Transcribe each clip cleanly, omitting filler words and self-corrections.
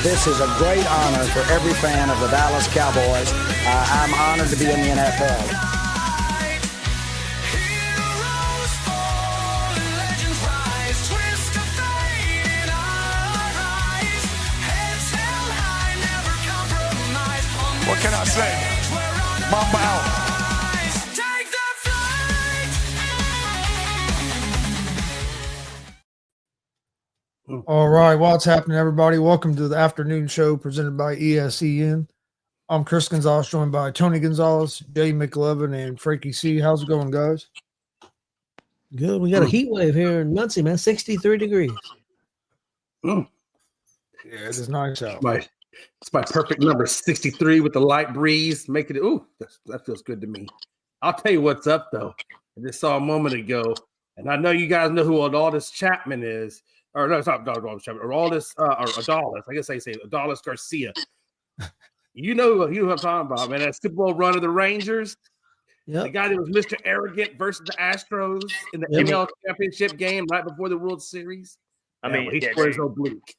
This is a great honor for every fan of the Dallas Cowboys. I'm honored to be in the NFL. What can I say? Mamba out. All right, what's happening, everybody? Welcome to the afternoon show presented by ESEN. I'm Chris Gonzalez, joined by Tony Gonzalez, Jay McLevin, and Frankie C. How's it going, guys? Good. We got a heat wave here in Muncie, man. 63 degrees. Yeah, it is nice out. It's my perfect number, 63 with the light breeze. Making it, that feels good to me. I'll tell you what's up, though. I just saw a moment ago, and I know you guys know who Adolis Chapman is. Or no, it's not Adolis Chapman. Adolis, or Adolis. I guess I say Adolis Garcia. You know who I'm talking about, man. That Super Bowl run of the Rangers. Yep. The guy that was Mr. Arrogant versus the Astros in the NL Championship game right before the World Series. He tore his oblique.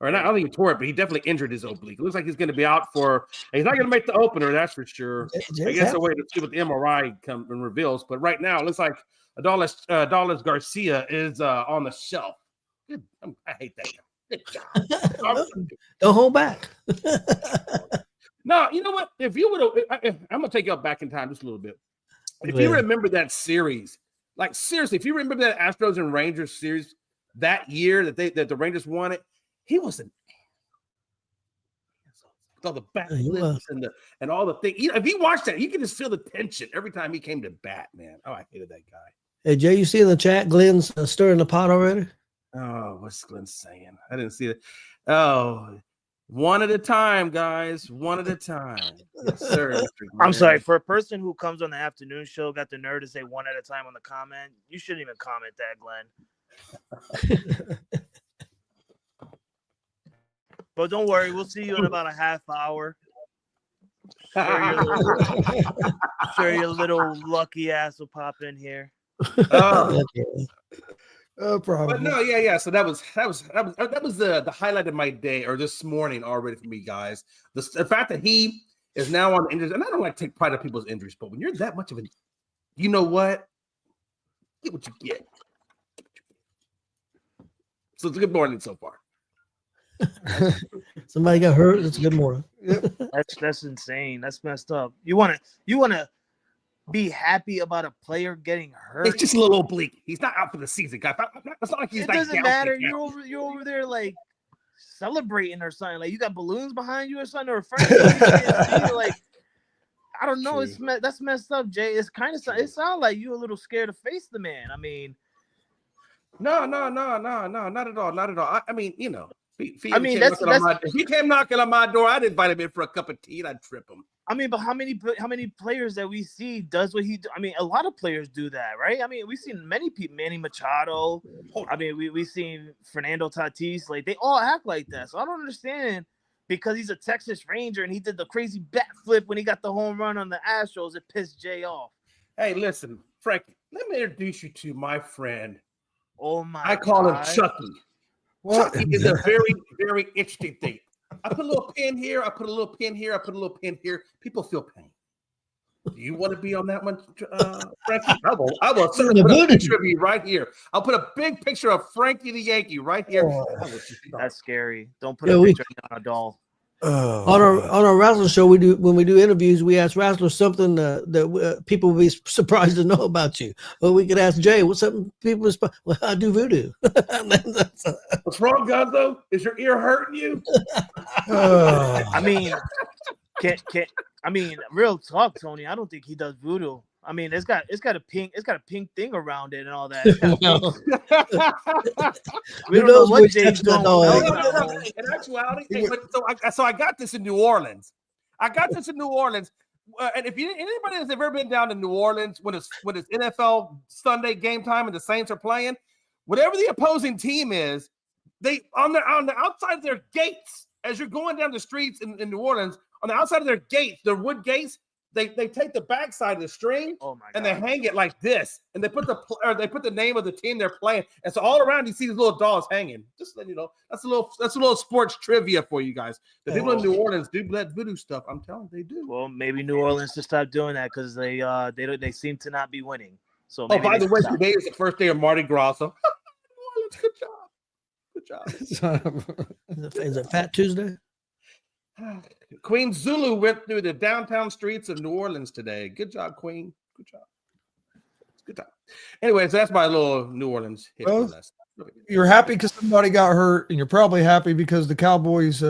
Or not, I don't think he tore it, but he definitely injured his oblique. It looks like he's going to be out for – he's not going to make the opener, that's for sure. I guess I'll wait to see what the MRI comes and reveals. But right now, it looks like Adolis Garcia is on the shelf. Good. I hate that guy. Good job. Don't hold back. No, you know what? If you would have – I'm going to take you back in time just a little bit. If you remember that series, like seriously, if you remember that Astros and Rangers series that year that the Rangers won it, he was an with all the backflips and all the things. If you watch that, you can just feel the tension every time he came to bat, man. Oh, I hated that guy. Hey, Jay, you see in the chat, Glenn's stirring the pot already? Oh, what's Glenn saying? I didn't see it. Oh, one at a time, guys. One at a time. Yes, sir. I'm sorry. For a person who comes on the afternoon show, got the nerve to say one at a time on the comment, you shouldn't even comment that, Glenn. But don't worry, we'll see you in about a half hour. Sure, your little lucky ass will pop in here. Probably. But no, yeah. So that was the highlight of my day, or this morning already for me, guys. The fact that he is now on the injuries, and I don't like to take pride in people's injuries, but when you're that much of an, you know what, get what you get. So it's a good morning so far. Somebody got hurt. It's a good morning. That's insane. That's messed up. You wanna be happy about a player getting hurt? It's just a little oblique. He's not out for the season, guy. It's not like he's. It doesn't matter. You're over there like celebrating or something. Like you got balloons behind you or something, or like I don't know. That's messed up, Jay. It's kind of it sounds like you a little scared to face the man. I mean, no, not at all. I mean, you know. If he came knocking on my door, I'd invite him in for a cup of tea and I'd trip him. I mean, but how many players that we see does what he do? I mean, a lot of players do that, right? I mean, we've seen many people, Manny Machado. I mean, we've seen Fernando Tatis. Like, they all act like that. So I don't understand, because he's a Texas Ranger and he did the crazy bat flip when he got the home run on the Astros. It pissed Jay off. Hey, listen, Frankie, let me introduce you to my friend. Oh, my I call him Chucky. Chucky is a very, very interesting thing. I put a little pin here. I put a little pin here. I put a little pin here. People feel pain. Do you want to be on that one, Frankie? I will certainly put a picture of you right here. I'll put a big picture of Frankie the Yankee right here. That's scary. Don't put a picture on a doll. On our wrestling show, when we do interviews, we ask wrestlers something that people will be surprised to know about you. Well, we could ask Jay, what's something people well, I do voodoo. What's wrong, Gonzo? Is your ear hurting you? I mean, I mean, real talk, Tony. I don't think he does voodoo. I mean, it's got a pink thing around it and all that. We don't know what Jay's doing. In actuality, so I got this in New Orleans. And if anybody has ever been down to New Orleans when it's NFL Sunday game time and the Saints are playing, whatever the opposing team is, they on the outside of their gates, as you're going down the streets in New Orleans, on the outside of their gates, their wood gates, they take the backside of the string Oh my god. and they hang it like this, and they put the name of the team they're playing, and so all around you see these little dolls hanging. Just let you know, that's a little sports trivia for you guys. The people in New Orleans do that voodoo stuff. I'm telling you, they do. Well, maybe New Orleans should stop doing that because they seem to not be winning. So Oh, maybe by they the way, should stop. today is the first day of Mardi Gras. So New Orleans, good job. Is it Fat Tuesday? Queen Zulu went through the downtown streets of New Orleans today. Good job, Queen. Good job. Good job. Anyways, that's my little New Orleans history Well, lesson. You're happy because somebody got hurt, and you're probably happy because the Cowboys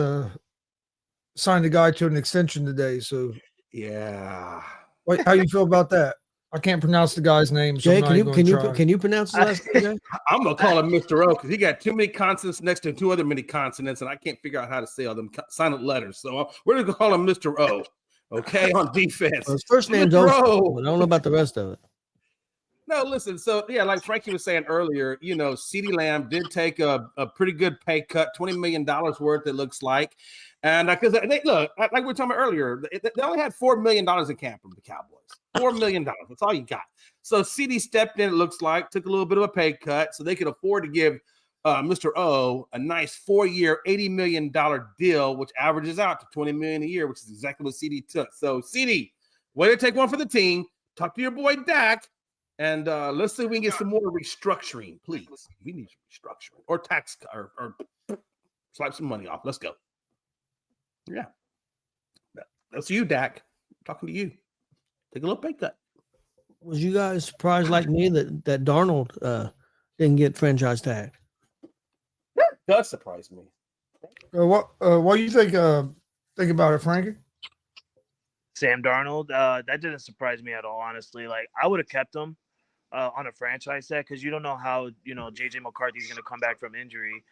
signed a guy to an extension today. So, Yeah. how you feel about that? I can't pronounce the guy's name. So Jay, I'm not even gonna try. can you pronounce the last name, Jay? I'm gonna call him Mr. O because he got too many consonants next to two other many consonants, and I can't figure out how to say all them silent letters. So we're gonna call him Mr. O. Okay, on defense. Well, his first name's Mr. O, O. but I don't know about the rest of it. No, listen. So yeah, like Frankie was saying earlier, CeeDee Lamb did take a pretty good pay cut, $20 million worth. It looks like, and because they look like we were talking about earlier, they only had $4 million in cap from the Cowboys. $4 million. That's all you got. So CeeDee stepped in. It looks like took a little bit of a pay cut, so they could afford to give Mr. O a nice 4-year, $80 million deal, which averages out to $20 million a year, which is exactly what CeeDee took. So CeeDee, way to take one for the team. Talk to your boy Dak. And let's see if we can get some more restructuring, please. We need some restructuring or tax or swipe some money off. Let's go. Yeah. That's you, Dak. I'm talking to you. Take a little pay cut. Was you guys surprised like me that Darnold didn't get franchise tagged? That does surprise me. What do you think about it, Frankie? Sam Darnold, that didn't surprise me at all, honestly. Like, I would have kept him on a franchise tag because you don't know how, J.J. McCarthy is going to come back from injury.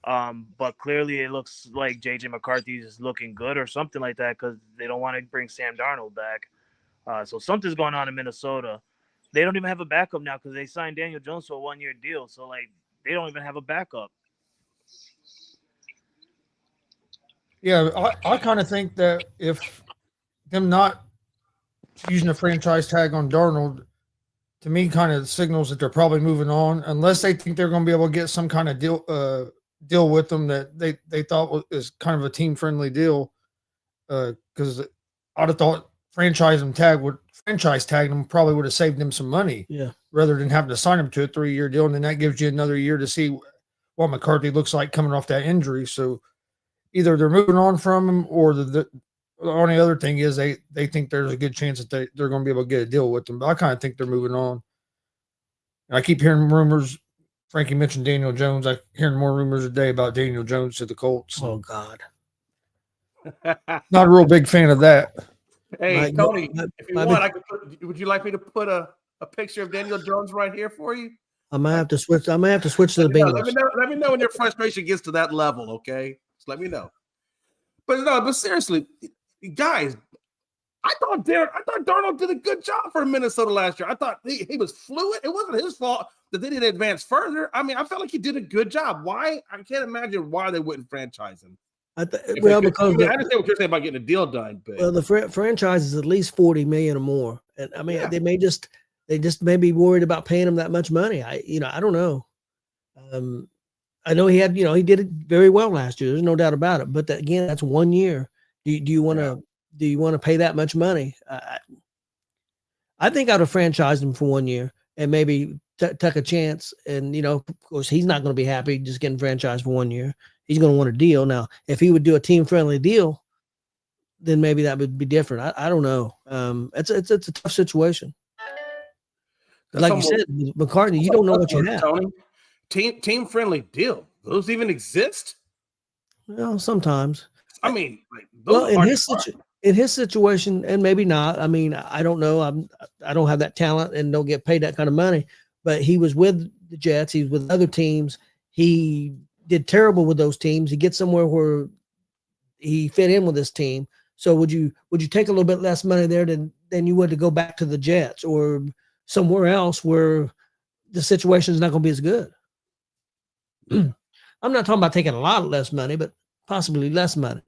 But clearly it looks like J.J. McCarthy is looking good or something like that because they don't want to bring Sam Darnold back. So something's going on in Minnesota. They don't even have a backup now because they signed Daniel Jones to a 1-year deal. So, like, they don't even have a backup. Yeah, I kind of think that if them not using a franchise tag on Darnold, to me, kind of signals that they're probably moving on, unless they think they're going to be able to get some kind of deal with them that they thought was kind of a team friendly deal. Because I'd have thought franchise tag them probably would have saved them some money, rather than having to sign them to a 3-year deal, and then that gives you another year to see what McCarthy looks like coming off that injury. So either they're moving on from him, or the only other thing is they think there's a good chance that they're going to be able to get a deal with them. But I kind of think they're moving on. And I keep hearing rumors. Frankie mentioned Daniel Jones. I'm hearing more rumors today about Daniel Jones to the Colts. Oh God, not a real big fan of that. Hey, Tony, if you want, would you like me to put a picture of Daniel Jones right here for you? I might have to switch to the Bengals. Let me know when your frustration gets to that level, okay? Just let me know. But seriously, guys, I thought Darnold did a good job for Minnesota last year. I thought he was fluid. It wasn't his fault that they didn't advance further. I mean, I felt like he did a good job. Why? I can't imagine why they wouldn't franchise him. Because I understand what you're saying about getting a deal done. But the franchise is at least $40 million or more, and I mean they just may be worried about paying him that much money. I don't know. I know he did it very well last year. There's no doubt about it. But again, that's 1 year. Do you want to pay that much money? I think I'd have franchised him for 1 year and maybe take a chance. And of course, he's not going to be happy just getting franchised for 1 year. He's going to want a deal. Now, if he would do a team-friendly deal, then maybe that would be different. I don't know. It's a tough situation. Like you said, McCartney, you don't know what you have. Tony, team-friendly deal. Those even exist? Well, sometimes. I mean, in his situation, and maybe not. I mean, I don't know. I don't have that talent and don't get paid that kind of money. But he was with the Jets. He was with other teams. He did terrible with those teams. He gets somewhere where he fit in with this team. So would you take a little bit less money there than you would to go back to the Jets or somewhere else where the situation is not going to be as good? I'm not talking about taking a lot less money, but possibly less money.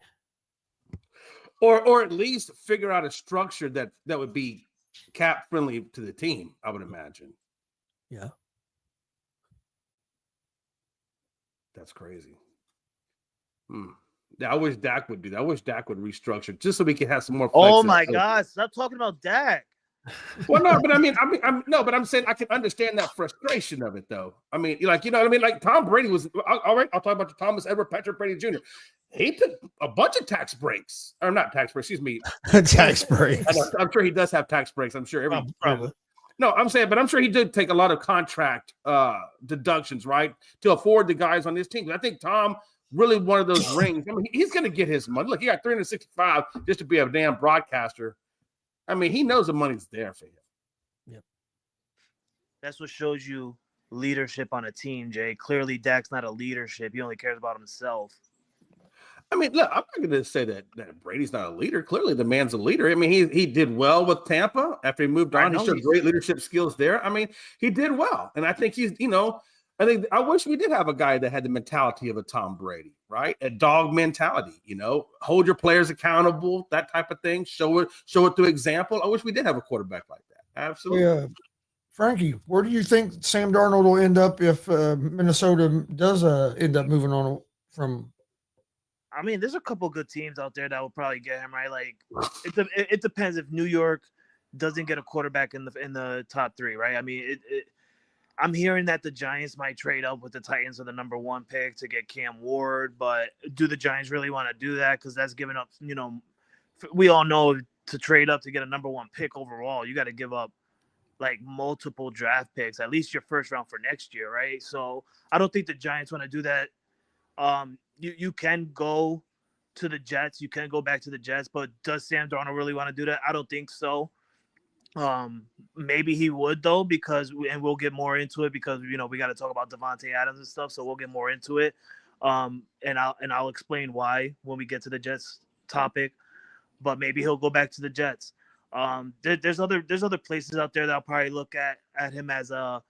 or at least figure out a structure that would be cap friendly to the team. I would imagine. Yeah. That's crazy. Yeah, I wish Dak would do that. I wish Dak would restructure just so we could have some more. Oh my God! Stop talking about Dak. Well, no, but I'm saying I can understand that frustration of it, though. I mean, like, you know what I mean? Like Tom Brady was all right. I'll talk about Thomas Edward Patrick Brady Jr. He took a bunch of tax breaks, or not tax breaks. Excuse me, Tax breaks. I'm sure he does have tax breaks. I'm sure every Probably. No, I'm saying, but I'm sure he did take a lot of contract deductions, right, to afford the guys on his team. I think Tom really wanted those rings. I mean, he's going to get his money. Look, he got 365 just to be a damn broadcaster. I mean, he knows the money's there for him. Yep. That's what shows you leadership on a team, Jay. Clearly, Dak's not a leadership. He only cares about himself. I mean, look, I'm not going to say that Brady's not a leader. Clearly, the man's a leader. I mean, he did well with Tampa after he moved on. He showed great leadership skills there. I mean, he did well. And I think he's, you know, I wish we did have a guy that had the mentality of a Tom Brady, right? A dog mentality, you know, hold your players accountable, that type of thing. Show it through example. I wish we did have a quarterback like that. Absolutely. Yeah. Frankie, where do you think Sam Darnold will end up if Minnesota does end up moving on from? I mean, there's a couple good teams out there that will probably get him, right? Like, it depends if New York doesn't get a quarterback in the top three, right? I mean, I'm hearing that the Giants might trade up with the Titans with the number 1 pick to get Cam Ward, but do the Giants really want to do that? Because that's giving up, you know, we all know to trade up to get a number 1 pick overall, you got to give up like multiple draft picks, at least your first round for next year, right? So I don't think the Giants want to do that. You can go to the Jets. You can go back to the Jets, but does Sam Darnold really want to do that? I don't think so. Maybe he would though, and we'll get more into it because, you know, we got to talk about Devontae Adams and stuff. So we'll get more into it. And I'll explain why when we get to the Jets topic, but maybe he'll go back to the Jets. There's other places out there that I'll probably look at him as a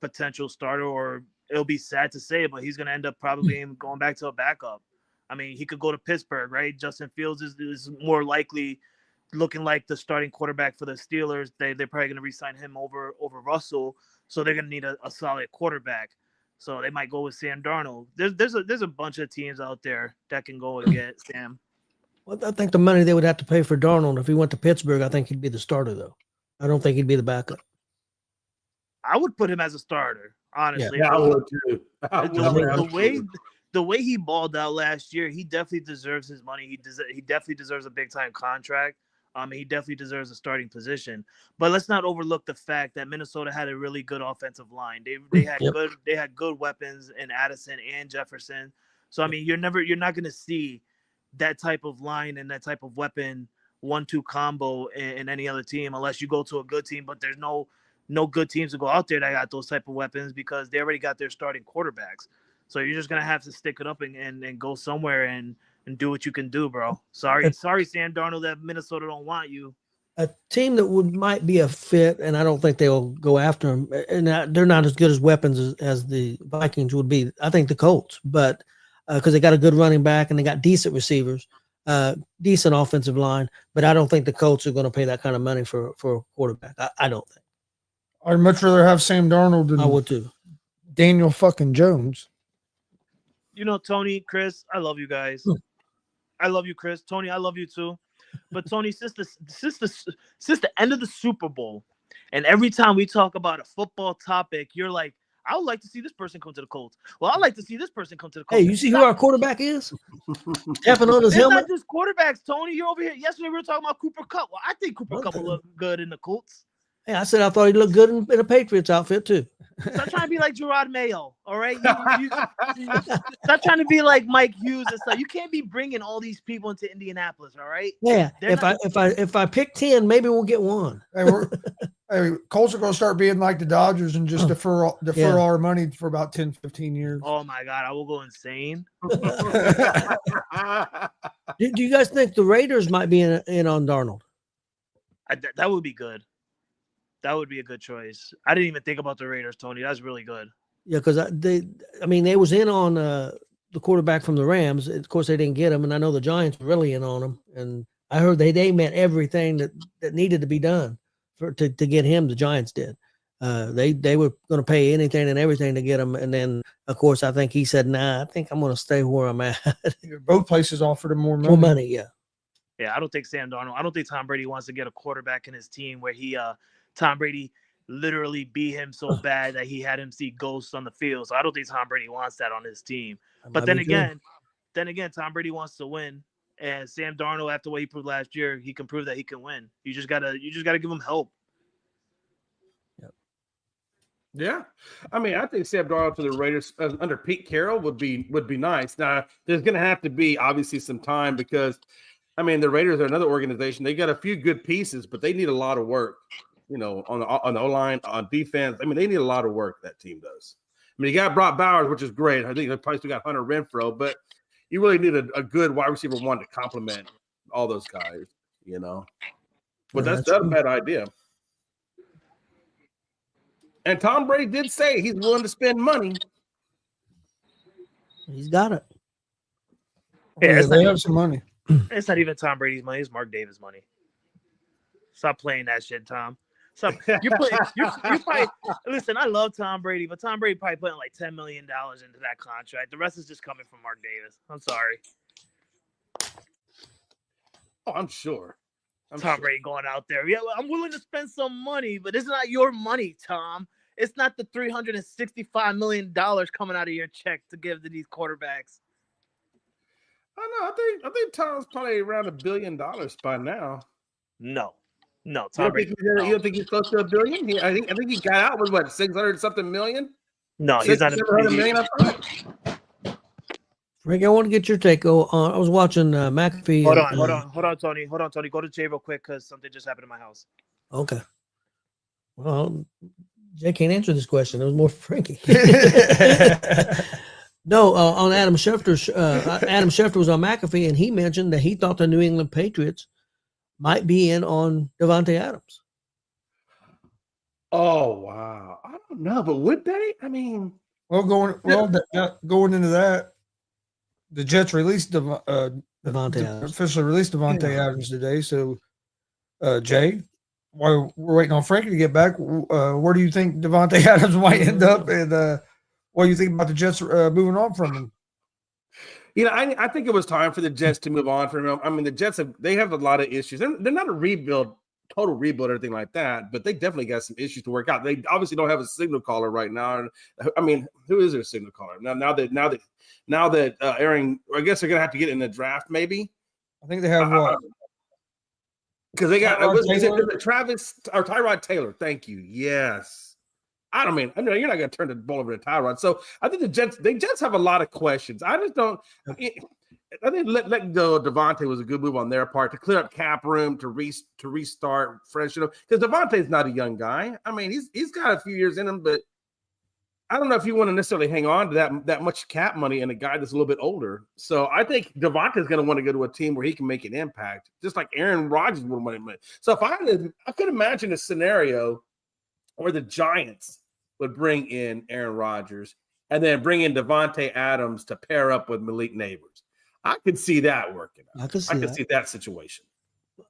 potential starter, or it'll be sad to say it, but he's going to end up probably going back to a backup. I mean, he could go to Pittsburgh, right? Justin Fields is more likely looking like the starting quarterback for the Steelers. They're probably going to re-sign him over Russell, so they're going to need a solid quarterback. So they might go with Sam Darnold. There's a bunch of teams out there that can go and get Sam. Well, I think the money they would have to pay for Darnold if he went to Pittsburgh, I think he'd be the starter though. I don't think he'd be the backup. I would put him as a starter, honestly. Yeah, I would too. The way he balled out last year, he definitely deserves his money. He definitely deserves a big time contract. He definitely deserves a starting position. But let's not overlook the fact that Minnesota had a really good offensive line. They had good weapons in Addison and Jefferson. So I mean, you're not going to see that type of line and that type of weapon 1-2 combo in any other team unless you go to a good team. But there's no good teams to go out there that got those type of weapons because they already got their starting quarterbacks. So you're just gonna have to stick it up and go somewhere and do what you can do, bro. Sorry, Sam Darnold, that Minnesota don't want you. A team that might be a fit, and I don't think they'll go after him, and they're not as good as weapons as the Vikings would be. I think the Colts, but because they got a good running back and they got decent receivers, decent offensive line, but I don't think the Colts are going to pay that kind of money for a quarterback. I don't think. I'd much rather have Sam Darnold than I would too. Daniel fucking Jones. You know, Tony, Chris, I love you guys. I love you, Chris. Tony, I love you too. But Tony, since the end of the Super Bowl, and every time we talk about a football topic, you're like, I would like to see this person come to the Colts. Well, I'd like to see this person come to the Colts. Hey, you see who our quarterback is? Tapping on his It's helmet. not just quarterbacks, Tony. You're over here. Yesterday we were talking about Cooper Kupp. Well, I think Cooper Kupp will look good in the Colts. Hey, I said I thought he'd look good in a Patriots outfit too. Stop trying to be like Gerard Mayo, all right? Stop trying to be like Mike Hughes and stuff. You can't be bringing all these people into Indianapolis, all right? Yeah, if I pick 10, maybe we'll get one. Hey, Colts are going to start being like the Dodgers and just defer all our money for about 10, 15 years. Oh my God, I will go insane. Do you guys think the Raiders might be in on Darnold? That would be good. That would be a good choice. I didn't even think about the Raiders, Tony. That's really good. Yeah, because they was in on the quarterback from the Rams. Of course, they didn't get him, and I know the Giants were really in on him, and I heard they meant everything that needed to be done to get him. The Giants did. They were going to pay anything and everything to get him. And then, of course, I think he said, "Nah, I think I'm going to stay where I'm at." Both places offered him more money. More money, yeah. Yeah, I don't think Sam Darnold. I don't think Tom Brady wants to get a quarterback in his team where Tom Brady literally beat him so bad that he had him see ghosts on the field. So I don't think Tom Brady wants that on his team. But then again, Tom Brady wants to win, and Sam Darnold, after what he proved last year, he can prove that he can win. You just gotta give him help. Yeah, I mean, I think Sam Darnold to the Raiders under Pete Carroll would be nice. Now, there's going to have to be obviously some time because, I mean, the Raiders are another organization. They got a few good pieces, but they need a lot of work. You know, on the O-line, on defense. I mean, they need a lot of work. That team does. I mean, you got Brock Bowers, which is great. I think they probably still got Hunter Renfrow, but you really need a good wide receiver one to complement all those guys. You know, but that's not a bad idea. And Tom Brady did say he's willing to spend money. He's got it. Yeah, they have some money. It's not even Tom Brady's money. It's Mark Davis' money. Stop playing that shit, Tom. Stop. You're probably listen. I love Tom Brady, but Tom Brady probably putting like $10 million into that contract. The rest is just coming from Mark Davis. I'm sorry. Oh, I'm sure. Tom Brady going out there. Yeah, well, I'm willing to spend some money, but it's not your money, Tom. It's not the $365 million coming out of your check to give to these quarterbacks. I know. I think Tom's probably around $1 billion by now. No, Tom Brady. You don't think he's close to $1 billion? I think he got out with what 600 something million. No, he's not $700 million. I thought. Frank, I want to get your take. I was watching McAfee. Hold on, Tony. Go to Jay real quick because something just happened in my house. Okay. Well, Jay can't answer this question. It was more for Frankie. No, on Adam Schefter. Adam Schefter was on McAfee, and he mentioned that he thought the New England Patriots might be in on Davante Adams. Oh wow! I don't know, but would they? I mean, going into that, the Jets released Davante Adams. Officially released Davante Adams today. So, Jay, while we're waiting on Frankie to get back, where do you think Davante Adams might end up, and what do you think about the Jets moving on from him? You know, I think it was time for the Jets to move on from him. I mean, the Jets have a lot of issues. They're not a total rebuild or anything like that, but they definitely got some issues to work out. They obviously don't have a signal caller right now. I mean, who is their signal caller now that Aaron? I guess they're gonna have to get in the draft, maybe. I think they have what? Because they got Travis or Tyrod Taylor. Thank you. Yes. I mean, you're not going to turn the ball over to Tyrod. So I think the Jets have a lot of questions. I just don't. I think letting go of Davante was a good move on their part to clear up cap room to restart fresh. Because Davante's not a young guy. I mean, he's got a few years in him, but I don't know if you want to necessarily hang on to that much cap money and a guy that's a little bit older. So I think Davante's going to want to go to a team where he can make an impact, just like Aaron Rodgers would want to. So if I could imagine a scenario where the Giants would bring in Aaron Rodgers and then bring in Davante Adams to pair up with Malik Neighbors. I could see that working out. I could see that situation.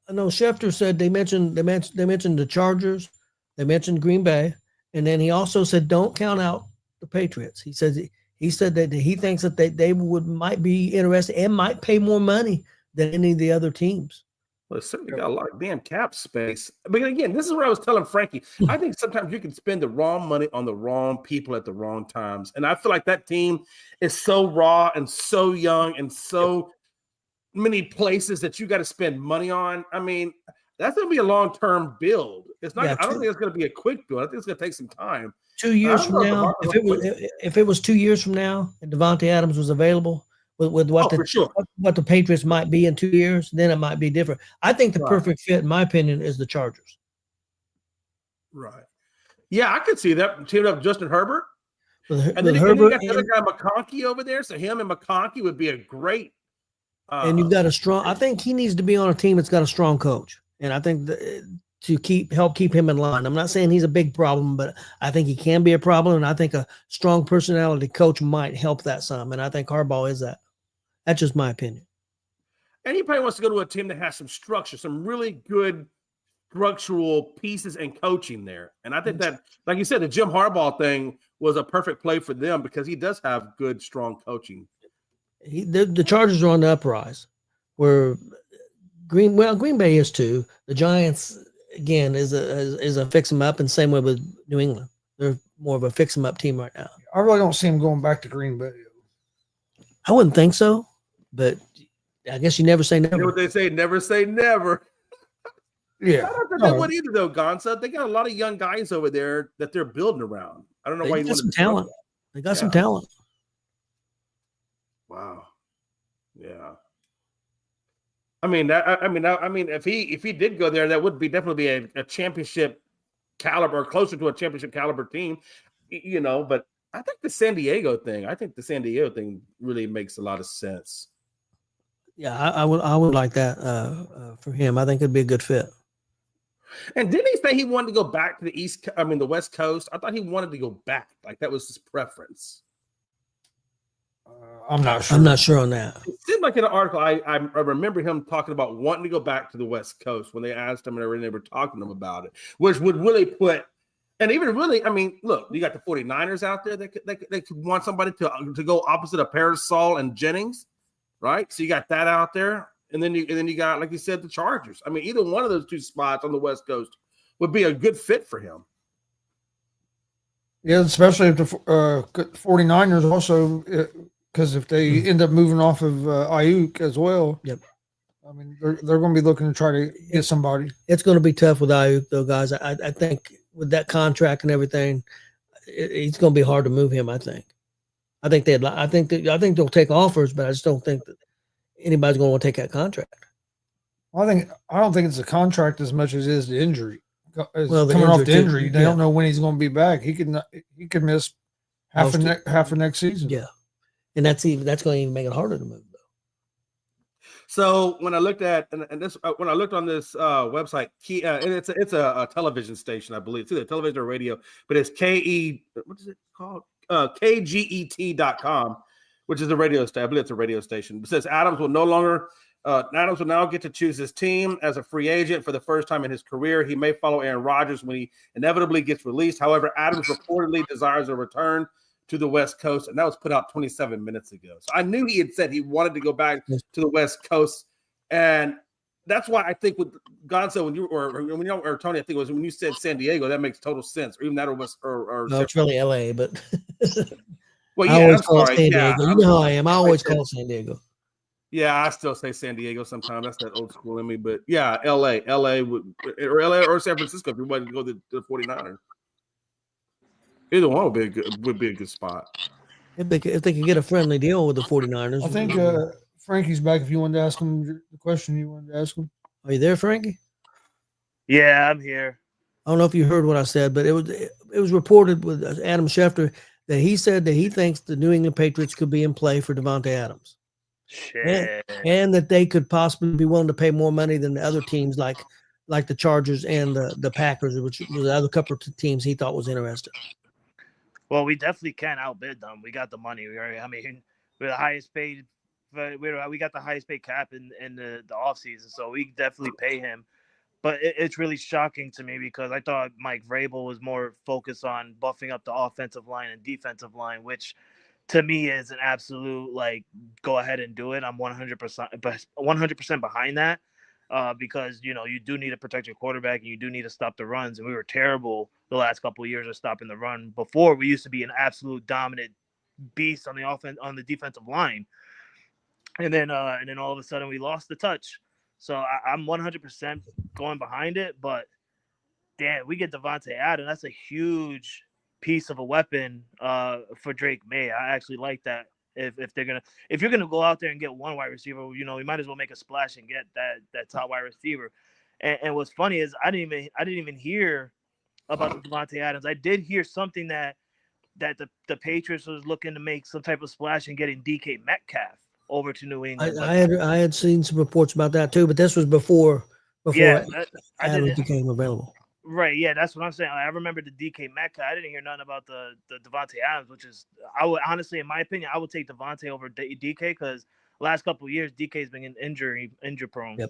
No, Schefter said they mentioned the Chargers, they mentioned Green Bay, and then he also said don't count out the Patriots. He said that he thinks that they might be interested and might pay more money than any of the other teams. Well, it's certainly got a lot of damn cap space. But again, this is what I was telling Frankie. I think sometimes you can spend the wrong money on the wrong people at the wrong times. And I feel like that team is so raw and so young and so many places that you got to spend money on. I mean, that's going to be a long-term build. It's not. I don't think it's going to be a quick build. I think it's going to take some time. 2 years from now, if it was 2 years from now and Davante Adams was available, with what the Patriots might be in 2 years, then it might be different. I think the perfect fit, in my opinion, is the Chargers. Right. Yeah, I could see that teaming up with Justin Herbert. And then Herbert you got the other guy, McConkey, over there. So him and McConkey would be a great. And you've got a strong. I think he needs to be on a team that's got a strong coach, and I think to help keep him in line. I'm not saying he's a big problem, but I think he can be a problem, and I think a strong personality coach might help that some. And I think Harbaugh is that. That's just my opinion. And he probably wants to go to a team that has some structure, some really good structural pieces and coaching there. And I think that, like you said, the Jim Harbaugh thing was a perfect play for them because he does have good, strong coaching. The Chargers are on the uprise, where Green Bay is too. The Giants, again, is a fix them up, and same way with New England. They're more of a fix them up team right now. I really don't see him going back to Green Bay. I wouldn't think so, but I guess you never say never. You know what they say? Never say never. Yeah. I don't think they would either, though, Gonza. They got a lot of young guys over there that they're building around. I don't know why They got some talent. They got some talent. Wow. Yeah. I mean, if he did go there, that would definitely be a championship caliber, closer to a championship caliber team, you know. But I think the San Diego thing really makes a lot of sense. Yeah, I would like that for him. I think it'd be a good fit. And didn't he say he wanted to go back to the West Coast? I thought he wanted to go back. Like that was his preference. I'm not sure. I'm not sure on that. It seemed like in an article, I remember him talking about wanting to go back to the West Coast when they asked him and they were talking to him about it, which would really put, and even really, I mean, look, you got the 49ers out there that could want somebody to go opposite of Parasol and Jennings, right? So you got that out there, and then you got, like you said, the Chargers. I mean, either one of those two spots on the West Coast would be a good fit for him. Yeah, especially if the 49ers also, because if they end up moving off of Ayuk as well, yep. I mean, they're going to be looking to try to get somebody. It's going to be tough with Ayuk, though, guys. I think with that contract and everything, it's going to be hard to move him. I think they'll take offers, but I just don't think that anybody's going to want to take that contract. I don't think it's a contract as much as it is the injury. Well, coming off the injury, too. they don't know when he's going to be back. He could miss half of next season. Yeah, and that's going to even make it harder to move. So when I looked at when I looked on this website, and it's a television station, I believe. It's either television or radio, but it's what is it called? KGET.com, which is a radio station. I believe it's a radio station. It says Adams will now get to choose his team as a free agent for the first time in his career. He may follow Aaron Rodgers when he inevitably gets released. However, Adams reportedly desires a return to the West Coast, and that was put out 27 minutes ago. So I knew he had said he wanted to go back to the West Coast, and that's why I think with Gonzo or Tony, I think it was when you said San Diego, that makes total sense. Or even that or no, it's really LA, but well, yeah, I always I'm call sorry. San Yeah, Diego. You know how I am. I always call San Diego. Yeah, I still say San Diego sometimes. That's that old school in me. But yeah, LA or San Francisco if you wanted to go to the 49ers. Either one would be a good spot. If they could get a friendly deal with the 49ers. I think Frankie's back. If you wanted to ask him the question you wanted to ask him. Are you there, Frankie? Yeah, I'm here. I don't know if you heard what I said, but it was reported with Adam Schefter that he said that he thinks the New England Patriots could be in play for Davante Adams. Shit. And that they could possibly be willing to pay more money than the other teams like the Chargers and the Packers, which was the other couple of teams he thought was interested. Well, we definitely can outbid them. We got the money. We're the highest paid. We got the highest paid cap in the offseason, so we definitely pay him. But it's really shocking to me because I thought Mike Vrabel was more focused on buffing up the offensive line and defensive line, which to me is an absolute go ahead and do it. I'm 100% behind that because you do need to protect your quarterback and you do need to stop the runs. And we were terrible the last couple of years of stopping the run. Before we used to be an absolute dominant beast on the defensive line, and then all of a sudden we lost the touch. So I'm 100% going behind it. But damn, we get Davante Adams. That's a huge piece of a weapon for Drake May. I actually like that. If you're gonna go out there and get one wide receiver, we might as well make a splash and get that top wide receiver. And what's funny is I didn't even hear about Davante Adams. I did hear something that the Patriots was looking to make some type of splash and getting DK Metcalf over to New England. I had seen some reports about that too, but this was before Adams became available. Right, yeah, that's what I'm saying. I remember the DK Metcalf. I didn't hear nothing about the Davante Adams, which is, I would honestly, in my opinion, I would take Davante over DK because last couple of years, DK's been injury prone. Yep.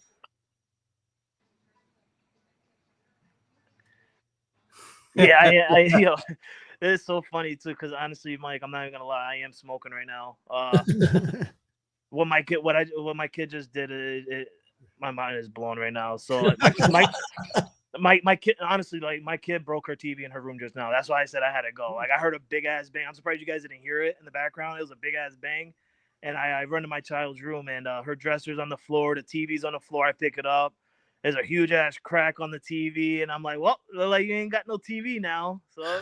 Yeah, I you know, it's so funny too, because honestly, Mike, I'm not even gonna lie, I am smoking right now. What my kid just did, my mind is blown right now. So my kid, honestly, like my kid broke her TV in her room just now. That's why I said I had to go. Like I heard a big ass bang. I'm surprised you guys didn't hear it in the background. It was a big ass bang, and I run to my child's room, and her dresser's on the floor, the TV's on the floor. I pick it up. There's a huge ass crack on the TV, and I'm like, well, like you ain't got no TV now, so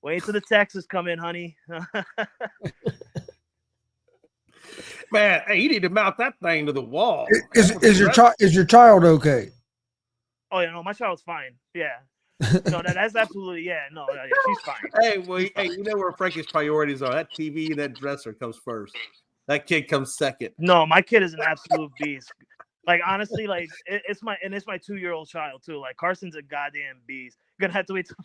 wait till the Texas come in, honey. Man, hey, you need to mount that thing to the wall. Is your child okay? Oh yeah, no, my child's fine. Yeah, no, that's absolutely no, she's fine. Hey, well, hey, you know where Frankie's priorities are. That TV and that dresser comes first. That kid comes second. No, my kid is an absolute beast. Like honestly, like it's my 2-year-old child too. Like Carson's a goddamn beast. You're gonna have to wait till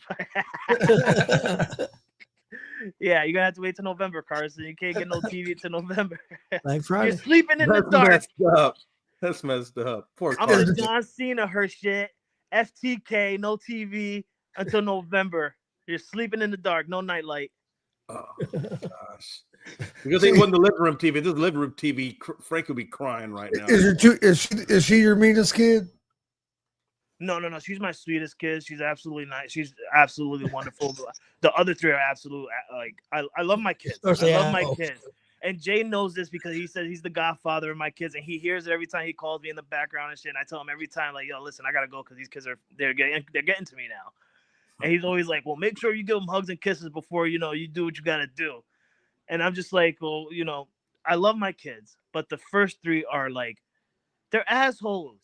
yeah, you're gonna have to wait till November, Carson. You can't get no TV till November. Like Friday. You're sleeping in the dark. Messed up. That's messed up. Poor I'm Carson. the John Cena her shit. FTK, no TV until November. You're sleeping in the dark, no nightlight. Oh gosh. Because he wasn't the living room TV. This is the living room TV. Frank would be crying right now. Is she your meanest kid? No. She's my sweetest kid. She's absolutely nice. She's absolutely wonderful. The other three are absolute. Like I love my kids. I love my kids. And Jay knows this because he says he's the godfather of my kids, and he hears it every time he calls me in the background and shit. And I tell him every time, like, yo, listen, I gotta go because these kids they're getting to me now. And he's always like, well, make sure you give them hugs and kisses before you do what you gotta do. And I'm just like, well, I love my kids, but the first three are like, they're assholes.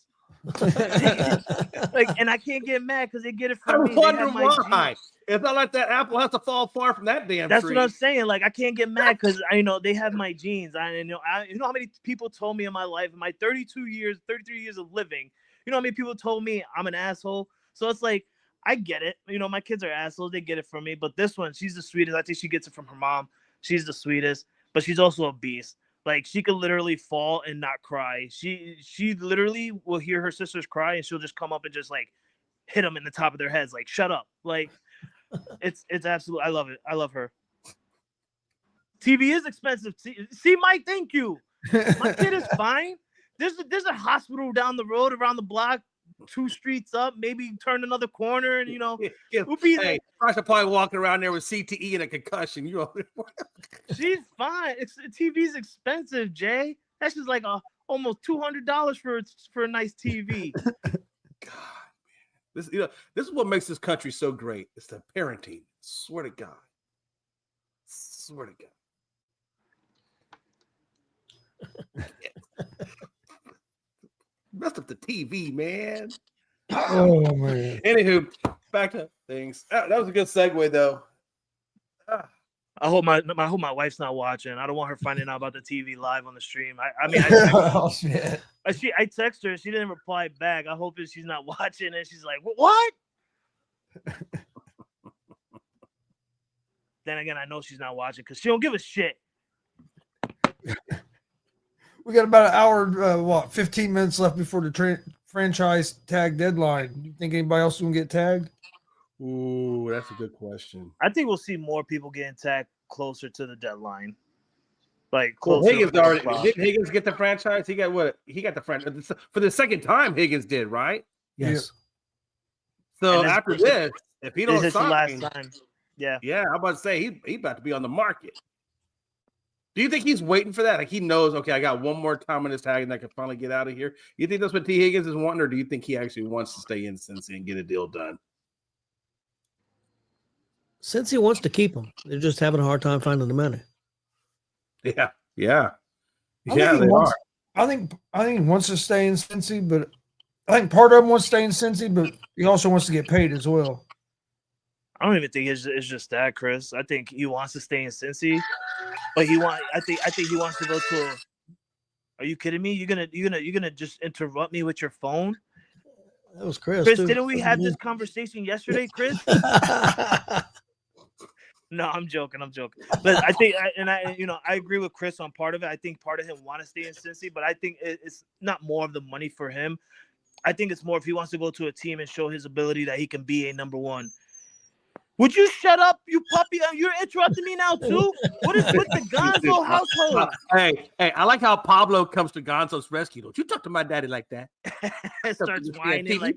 Like, and I can't get mad because they get it from me. I wonder why. It's not like that apple has to fall far from that damn That's tree. what I'm saying. Like, I can't get mad because they have my genes. You know how many people told me in my life, in my 33 years of living, you know how many people told me I'm an asshole. So it's like, I get it. My kids are assholes. They get it from me. But this one, she's the sweetest. I think she gets it from her mom. She's the sweetest, but she's also a beast. Like she could literally fall and not cry. She literally will hear her sisters cry and she'll just come up and just like hit them in the top of their heads. Like, shut up. Like it's absolute. I love it. I love her. TV is expensive. See, Mike, thank you. My kid is fine. There's a hospital down the road around the block, 2 streets up, maybe turn another corner, and hey, I should probably walking around there with CTE and a concussion. She's fine. TV's expensive, Jay. That's just like almost $200 for a nice TV. God, man. This is what makes this country so great. It's the parenting. Swear to God. Messed up the TV, man. Oh man. Anywho, back to things. That was a good segue, though. I hope my wife's not watching. I don't want her finding out about the TV live on the stream. I shit. I text her. She didn't reply back. I hope she's not watching, and she's like, "What?" Then again, I know she's not watching because she don't give a shit. We got about an hour, 15 minutes left before the franchise tag deadline. You think anybody else will get tagged? Ooh, that's a good question. I think we'll see more people getting tagged closer to the deadline. Like, Higgins already didn't Higgins get the franchise? He got what? He got the franchise for the second time. Higgins did, right? Yes. So after this, if he don't sign, last time. Yeah. I'm about to say he about to be on the market. Do you think he's waiting for that? Like he knows, okay, I got one more time on this tag and I can finally get out of here. You think that's what T. Higgins is wanting, or do you think he actually wants to stay in Cincy and get a deal done? Since he wants to keep him, they're just having a hard time finding the money. Yeah. I think he wants to stay in Cincy, but I think part of him wants to stay in Cincy, but he also wants to get paid as well. I don't even think it's just that, Chris. I think he wants to stay in Cincy, but I think he wants to go to. Are you kidding me? You're gonna just interrupt me with your phone? That was Chris. Chris, didn't we have this conversation yesterday, Chris? No, I'm joking. But I think, I agree with Chris on part of it. I think part of him want to stay in Cincy, but I think it's not more of the money for him. I think it's more if he wants to go to a team and show his ability that he can be a number one. Would you shut up, you puppy? You're interrupting me now too. What is with the Gonzo household? Hey, I like how Pablo comes to Gonzo's rescue. Don't you talk to my daddy like that? Starts whining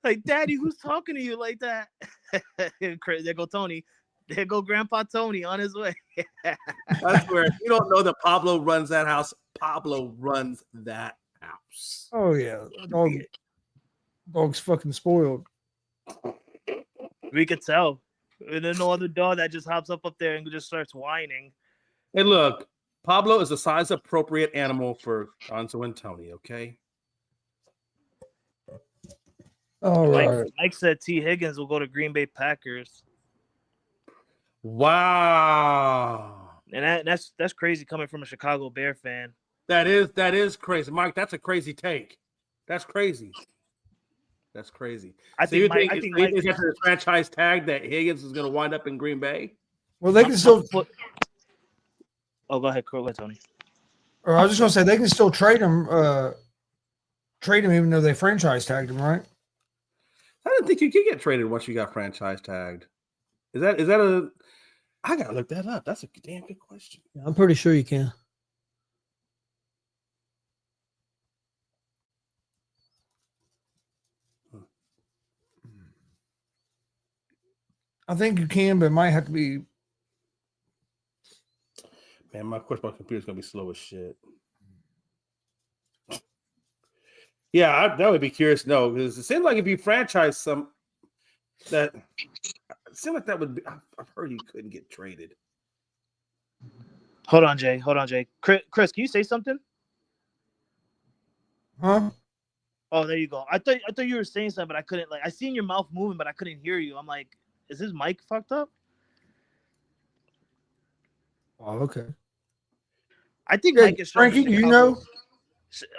like, Daddy, who's talking to you like that? There go Tony. There go Grandpa Tony on his way. I swear, if you don't know that Pablo runs that house, Pablo runs that house. Oh yeah, dog's fucking spoiled. We could tell. And then no other dog that just hops up there and just starts whining. Hey, look, Pablo is a size-appropriate animal for Gonzo and Tony, okay? All right. Mike said T. Higgins will go to Green Bay Packers. Wow. And that's crazy coming from a Chicago Bear fan. That is crazy. Mike, that's a crazy take. That's crazy. That's crazy. I think Mike that's a franchise tag that Higgins is going to wind up in Green Bay. Well, they can still. Oh, go ahead, Tony. Or I was just gonna say they can still trade him. Trade him even though they franchise tagged him, right? I didn't think you could get traded once you got franchise tagged. Is that a? I gotta look that up. That's a damn good question. I'm pretty sure you can. I think you can, but it might have to be. Man, my computer's gonna be slow as shit. Yeah, that would be curious to know because it seems like if you franchise some, it seems like that would be. I've heard you couldn't get traded. Hold on, Jay. Chris, can you say something? Huh? Oh, there you go. I thought you were saying something, but I couldn't. I seen your mouth moving, but I couldn't hear you. I'm like, is his mic fucked up? Oh, okay. I think Mike is showing. Frankie, do you know?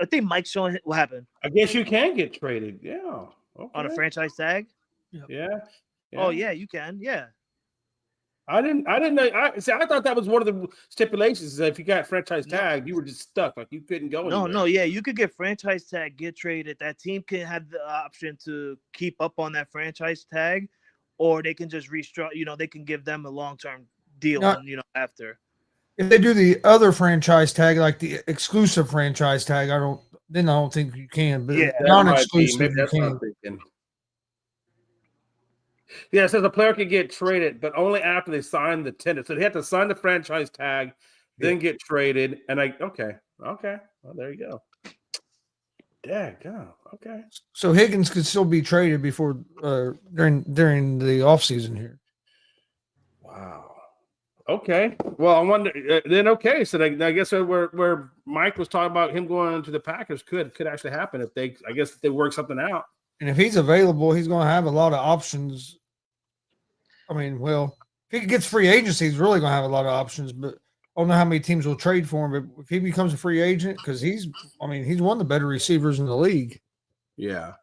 I think Mike's showing what happened. I guess you can get traded. Yeah. Okay. On a franchise tag. Yeah. Oh yeah, you can. Yeah. I didn't know. I thought that was one of the stipulations. Is that if you got franchise tagged, you were just stuck. Like you couldn't go anywhere. No. Yeah, you could get franchise tag, get traded. That team can have the option to keep up on that franchise tag, or they can just restructure. They can give them a long-term deal. After. If they do the other franchise tag, like the exclusive franchise tag, I don't think you can. But yeah, non-exclusive, you can. Yeah, it says a player can get traded, but only after they sign the tender. So they have to sign the franchise tag, then get traded. And okay. Well, there you go. Daggone. Okay. So Higgins could still be traded before during the offseason here. Wow. Okay. Well, I wonder then. Okay, so I guess where Mike was talking about him going to the Packers could actually happen if they work something out. And if he's available, he's going to have a lot of options. I mean, well, if he gets free agency, he's really going to have a lot of options. But I don't know how many teams will trade for him. But if he becomes a free agent, because he's one of the better receivers in the league. Yeah.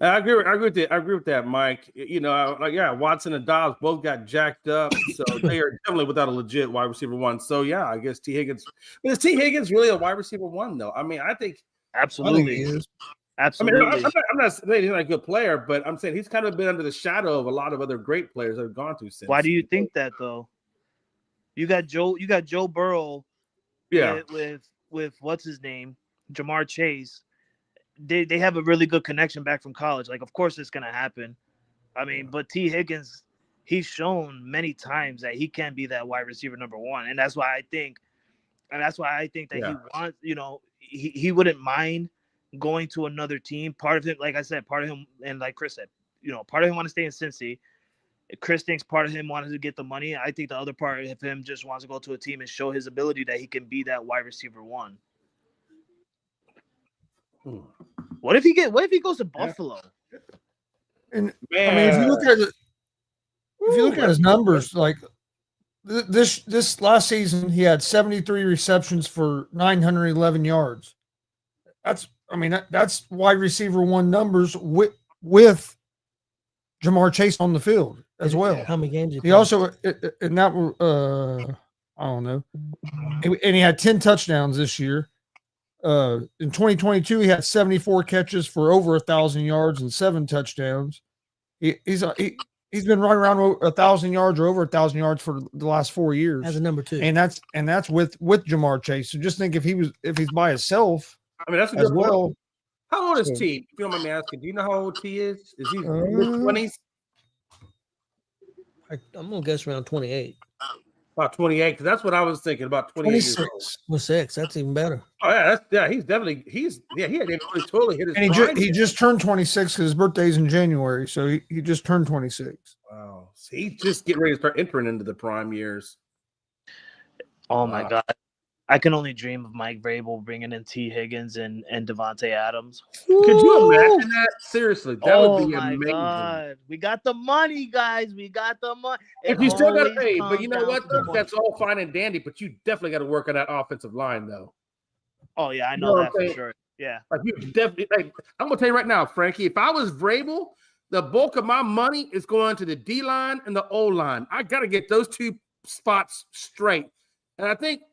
I agree with that, Mike. Watson and Dobbs both got jacked up, so they are definitely without a legit wide receiver one. So yeah, I guess T. Higgins. But is T. Higgins really a wide receiver one though? I mean, I think absolutely he is. Absolutely. I mean, I'm not saying he's not a good player, but I'm saying he's kind of been under the shadow of a lot of other great players that have gone through since. Why do you think that though? You got Joe Burrow. Yeah. With what's his name, Jamar Chase. They have a really good connection back from college. Like, of course, it's gonna happen. I mean, but T. Higgins, he's shown many times that he can be that wide receiver number one, and that's why I think that he wants. He wouldn't mind going to another team. Part of him, like I said, part of him, and like Chris said, part of him wants to stay in Cincy. Chris thinks part of him wanted to get the money. I think the other part of him just wants to go to a team and show his ability that he can be that wide receiver one. What if he goes to Buffalo? And man. I mean, if you look at his numbers, like this last season, he had 73 receptions for 911 yards. That's wide receiver one numbers with Jamar Chase on the field. as well. How many games He also and that I don't know, and he had 10 touchdowns this year. In 2022, he had 74 catches for over 1,000 yards and 7 touchdowns. He's been right around 1,000 yards or over 1,000 yards for the last 4 years as a number 2, and that's with Jamar Chase. So just think if he's by himself. I mean, that's a as good well. point. How old is So- T? If you don't mind me asking, do you know how old T is? Is he mid-20s? I'm gonna guess around 28. About 28, because that's what I was thinking, about 28 years old. 26. Well, 6. That's even better. Oh, he's definitely, he hadn't really totally hit his And prime he yet. just turned 26 because his birthday's in January. So he just turned 26. Wow. So he's just getting ready to start entering into the prime years. Oh my Wow. God. I can only dream of Mike Vrabel bringing in T. Higgins and Devontae Adams. Could you imagine that? Seriously, that Oh would be my amazing. God. We got the money, guys. We got the money. If you still got to always pay, but comes you know down what? to the Though? money. That's all fine and dandy, but you definitely got to work on that offensive line, though. Oh yeah, I You know know what that I'm for saying? sure. Yeah. Like you definitely, like I'm gonna tell you right now, Frankie. If I was Vrabel, the bulk of my money is going to the D line and the O line. I got to get those 2 spots straight. And I think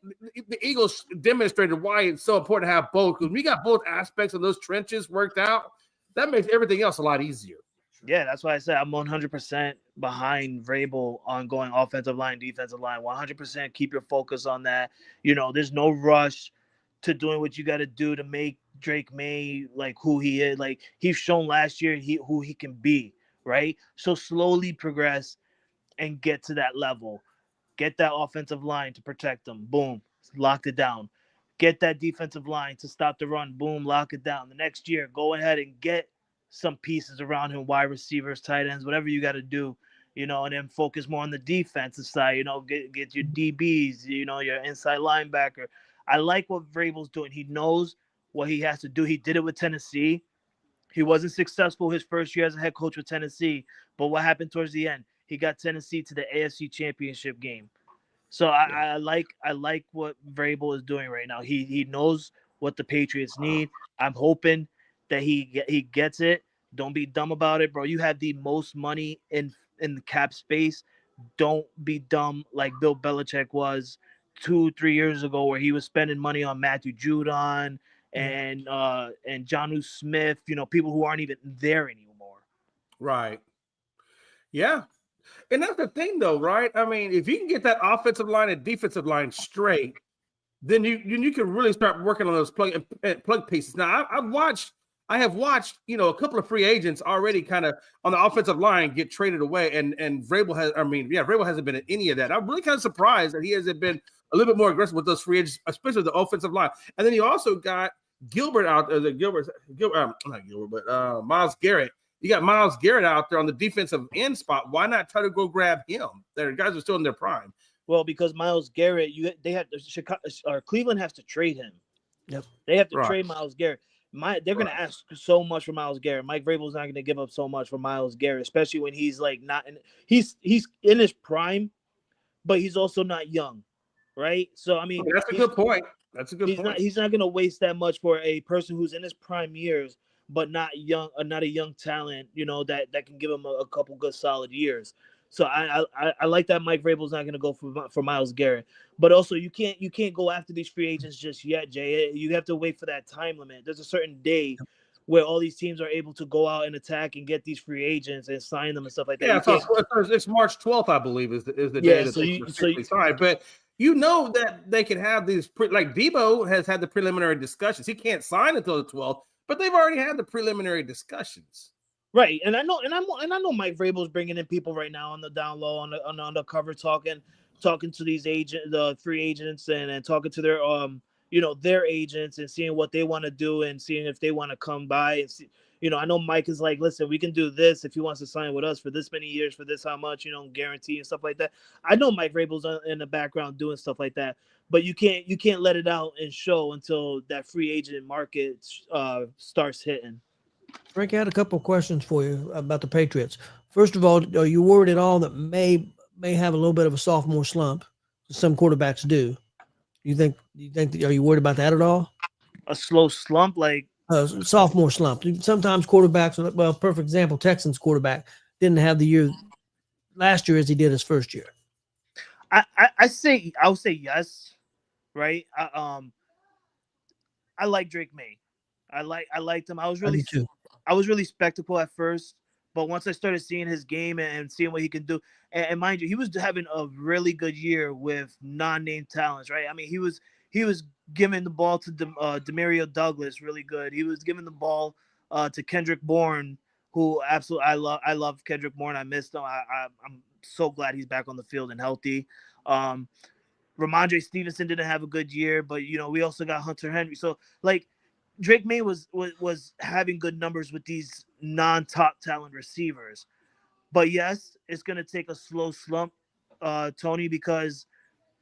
the Eagles demonstrated why it's so important to have both. Because we got both aspects of those trenches worked out, that makes everything else a lot easier. Yeah, that's why I said I'm 100% behind Vrabel on going offensive line, defensive line. 100% keep your focus on that. You know, there's no rush to doing what you got to do to make Drake May like who he is. Like he's shown last year who he can be, right? So slowly progress and get to that level. Get that offensive line to protect them. Boom, locked it down. Get that defensive line to stop the run. Boom, lock it down. The next year, go ahead and get some pieces around him, wide receivers, tight ends, whatever you got to do, you know, and then focus more on the defensive side, you know, get your DBs, you know, your inside linebacker. I like what Vrabel's doing. He knows what he has to do. He did it with Tennessee. He wasn't successful his first year as a head coach with Tennessee, but what happened towards the end? He got Tennessee to the AFC Championship game. So I like what Vrabel is doing right now. He knows what the Patriots need. I'm hoping that he gets it. Don't be dumb about it, bro. You have the most money in the cap space. Don't be dumb like Bill Belichick was 2-3 years ago, where he was spending money on Matthew Judon and Jonnu Smith. You know, people who aren't even there anymore. Right. Yeah. And that's the thing, though, right? I mean, if you can get that offensive line and defensive line straight, then you can really start working on those plug pieces. Now, I have watched, you know, a couple of free agents already kind of on the offensive line get traded away, and Vrabel Vrabel hasn't been in any of that. I'm really kind of surprised that he hasn't been a little bit more aggressive with those free agents, especially the offensive line. And then he also got Gilbert out there, Myles Garrett. You got Myles Garrett out there on the defensive end spot. Why not try to go grab him? Their guys are still in their prime. Well, because Myles Garrett, Cleveland has to trade him. Yep. They have to Right. trade Myles Garrett. They're going to ask so much for Myles Garrett. Mike Vrabel's not going to give up so much for Myles Garrett, especially when he's like not in. He's in his prime, but he's also not young, right? So I mean, That's a good point. That's a good point. He's not going to waste that much for a person who's in his prime years, but not young, not a young talent, you know, that can give him a couple good solid years. So I like that Mike Vrabel's not going to go for Myles Garrett, but also you can't go after these free agents just yet, Jay. You have to wait for that time limit. There's a certain day where all these teams are able to go out and attack and get these free agents and sign them and stuff like that. Yeah, so it's March 12th, I believe, is the day that they signed. But you know that they can have these like Debo has had the preliminary discussions. He can't sign until the 12th, but they've already had the preliminary discussions. Right, and I know Mike Vrabel's bringing in people right now on the down low, on the cover, talking to these the free agents, and talking to their their agents and seeing what they want to do and seeing if they want to come by and see. You know, I know Mike is like, listen, we can do this if he wants to sign with us for this many years, for this how much, guarantee and stuff like that. I know Mike Vrabel's in the background doing stuff like that, but you can't let it out and show until that free agent market starts hitting. Frank, I had a couple of questions for you about the Patriots. First of all, are you worried at all that may have a little bit of a sophomore slump? Some quarterbacks do. You think are you worried about that at all? A slow slump, like sophomore slump. Sometimes quarterbacks, well, perfect example, Texans quarterback didn't have the year last year as he did his first year? I would say yes, right? I like Drake May. I liked him. I was really skeptical at first, but once I started seeing his game and seeing what he can do, and mind you, he was having a really good year with non-name talents, right? I mean, he was giving the ball to Demario Douglas really good. He was giving the ball to Kendrick Bourne, who absolutely I love Kendrick Bourne. I missed him. I'm so glad he's back on the field and healthy. Ramondre Stevenson didn't have a good year, but we also got Hunter Henry. So like Drake May was having good numbers with these non-top talent receivers. But yes, it's gonna take a slow slump, Tony, because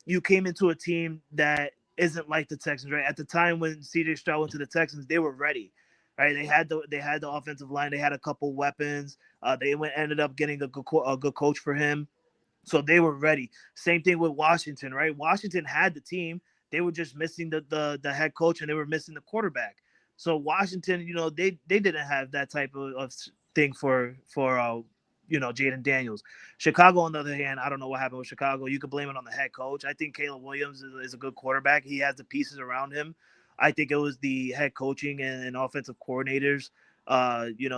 you came into a team that isn't like the Texans, right? At the time when CJ Stroud went to the Texans, they were ready, right? They had the offensive line, they had a couple weapons. They ended up getting a good coach for him, so they were ready. Same thing with Washington, right? Washington had the team, they were just missing the head coach and they were missing the quarterback. So Washington, they didn't have that type of thing for Jaden Daniels. Chicago, on the other hand, I don't know what happened with Chicago. You could blame it on the head coach. I think Caleb Williams is a good quarterback. He has the pieces around him. I think it was the head coaching and offensive coordinators,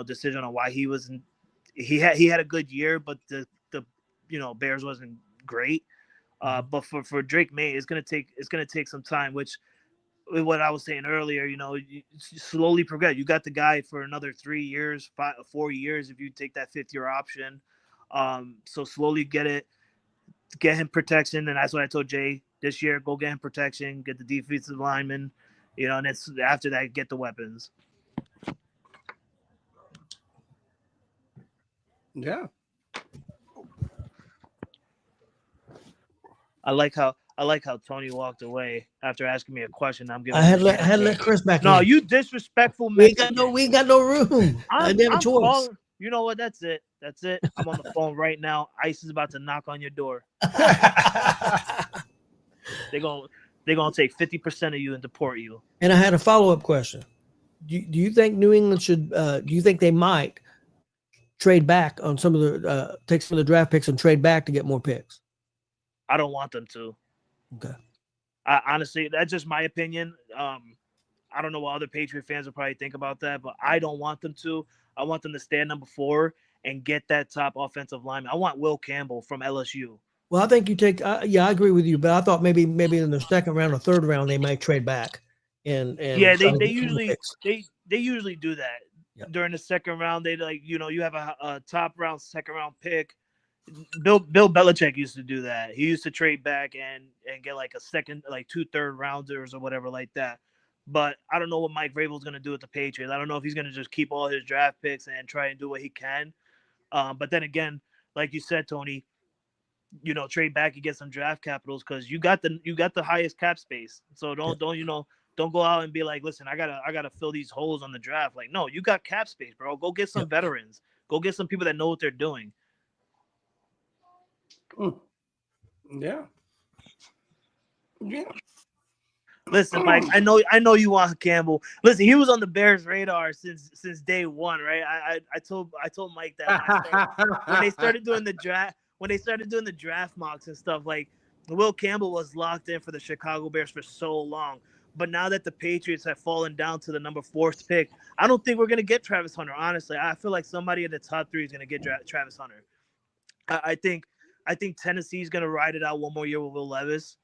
decision on why he wasn't. He had a good year, but the Bears wasn't great. But for Drake May, it's gonna take some time, which. What I was saying earlier, you slowly progress. You got the guy for another 3 years, 4 years if you take that 5th-year option. So slowly get him protection, and that's what I told Jay this year. Go get him protection, get the defensive lineman, and it's after that get the weapons. Yeah, I like how Tony walked away after asking me a question. I'm giving. I had to let Chris back. No, in. you disrespectful. We ain't got no room. I didn't have a choice. Calling, you know what? That's it. I'm on the phone right now. ICE is about to knock on your door. They're gonna take 50% of you and deport you. And I had a follow-up question. Do you think New England should? Do you think they might trade back on some of the take some of the draft picks and trade back to get more picks? I don't want them to. Okay. Honestly, that's just my opinion. I don't know what other Patriot fans will probably think about that, but I don't want them to. I want them to stay at number 4 and get that top offensive lineman. I want Will Campbell from LSU. Well, I think you take. I agree with you, but I thought maybe in the second round or third round they might trade back. And yeah, they usually do that. Yep. During the second round. They you have a top round, second round pick. Bill Belichick used to do that. He used to trade back and get like a second, like 2 third rounders or whatever like that. But I don't know what Mike Vrabel's going to do with the Patriots. I don't know if he's going to just keep all his draft picks and try and do what he can. But then again, like you said, Tony, trade back and get some draft capitals because you got the highest cap space. So don't go out and be like, listen, I gotta fill these holes on the draft. Like, no, you got cap space, bro. Go get some veterans. Go get some people that know what they're doing. Yeah. Listen, Mike, I know you want Campbell. Listen, he was on the Bears' radar since day one, right? I told Mike that when they started doing the draft mocks and stuff, like Will Campbell was locked in for the Chicago Bears for so long. But now that the Patriots have fallen down to the number 4th pick, I don't think we're gonna get Travis Hunter. Honestly, I feel like somebody in the top 3 is gonna get Travis Hunter. I think Tennessee's gonna ride it out one more year with Will Levis.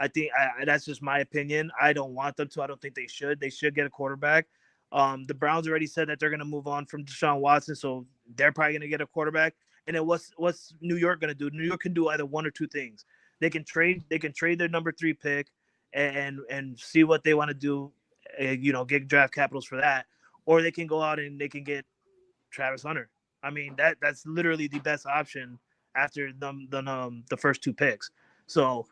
I think that's just my opinion. I don't want them to. I don't think they should. They should get a quarterback. The Browns already said that they're going to move on from Deshaun Watson, so they're probably going to get a quarterback. And then what's New York going to do? New York can do either one or two things. They can trade their number 3 pick and see what they want to do. Get draft capitals for that, or they can go out and they can get Travis Hunter. I mean, that's literally the best option after the first 2 picks. So.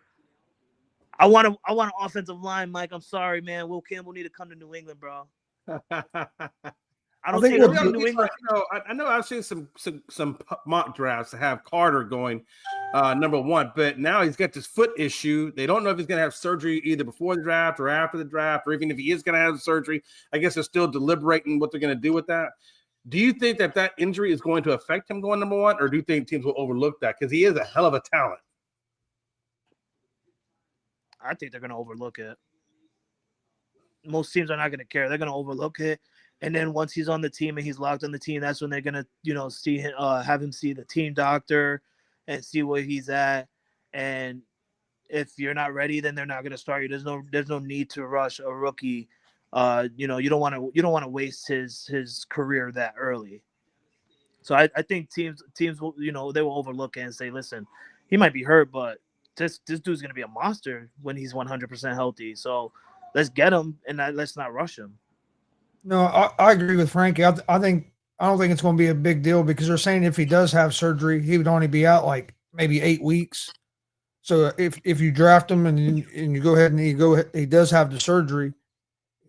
I want an offensive line, Mike. I'm sorry, man. Will Campbell need to come to New England, bro. I don't think New England. I know I've seen some mock drafts to have Carter going number 1, but now he's got this foot issue. They don't know if he's going to have surgery either before the draft or after the draft, or even if he is going to have surgery. I guess they're still deliberating what they're going to do with that. Do you think that injury is going to affect him going number 1, or do you think teams will overlook that? Because he is a hell of a talent. I think they're going to overlook it. Most teams are not going to care. They're going to overlook it. And then once he's on the team and he's locked on the team, that's when they're going to, see him, have him see the team doctor and see where he's at. And if you're not ready, then they're not going to start you. There's no need to rush a rookie. You don't want to waste his career that early. So I think teams will, they will overlook it and say, listen, he might be hurt, but this dude's going to be a monster when he's 100% healthy. So let's get him and let's not rush him. No, I agree with Frankie. I don't think it's going to be a big deal because they're saying if he does have surgery, he would only be out like maybe 8 weeks. So if you draft him and you go ahead and he does have the surgery,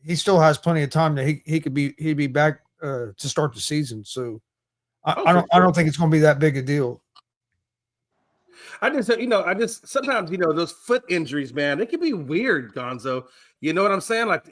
he still has plenty of time that he'd be back to start the season. So I don't think it's going to be that big a deal. I just sometimes those foot injuries, man, they can be weird, Gonzo. You know what I'm saying? Like,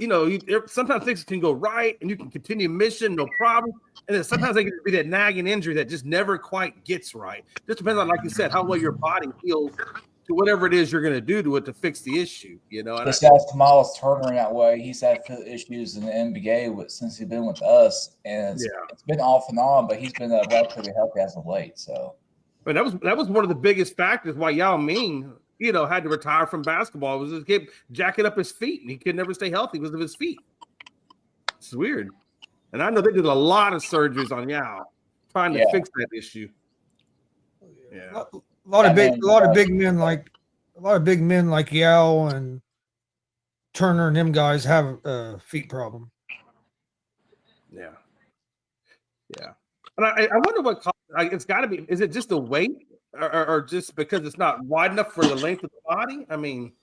sometimes things can go right and you can continue mission, no problem. And then sometimes they can be that nagging injury that just never quite gets right. Just depends on, like you said, how well your body heals to whatever it is you're going to do to it to fix the issue. This guy's Miles Turner in that way. He's had foot issues in the NBA since he's been with us, and it's been off and on, but he's been relatively healthy as of late. So, but that was one of the biggest factors why Yao Ming, had to retire from basketball. Was just kept jacking up his feet, and he could never stay healthy because of his feet. It's weird. And I know they did a lot of surgeries on Yao trying to fix that issue. Yeah. A lot of big men like Yao and Turner and them guys have a feet problem. Yeah. And I wonder what it's got to be. Is it just the weight, or just because it's not wide enough for the length of the body? I mean,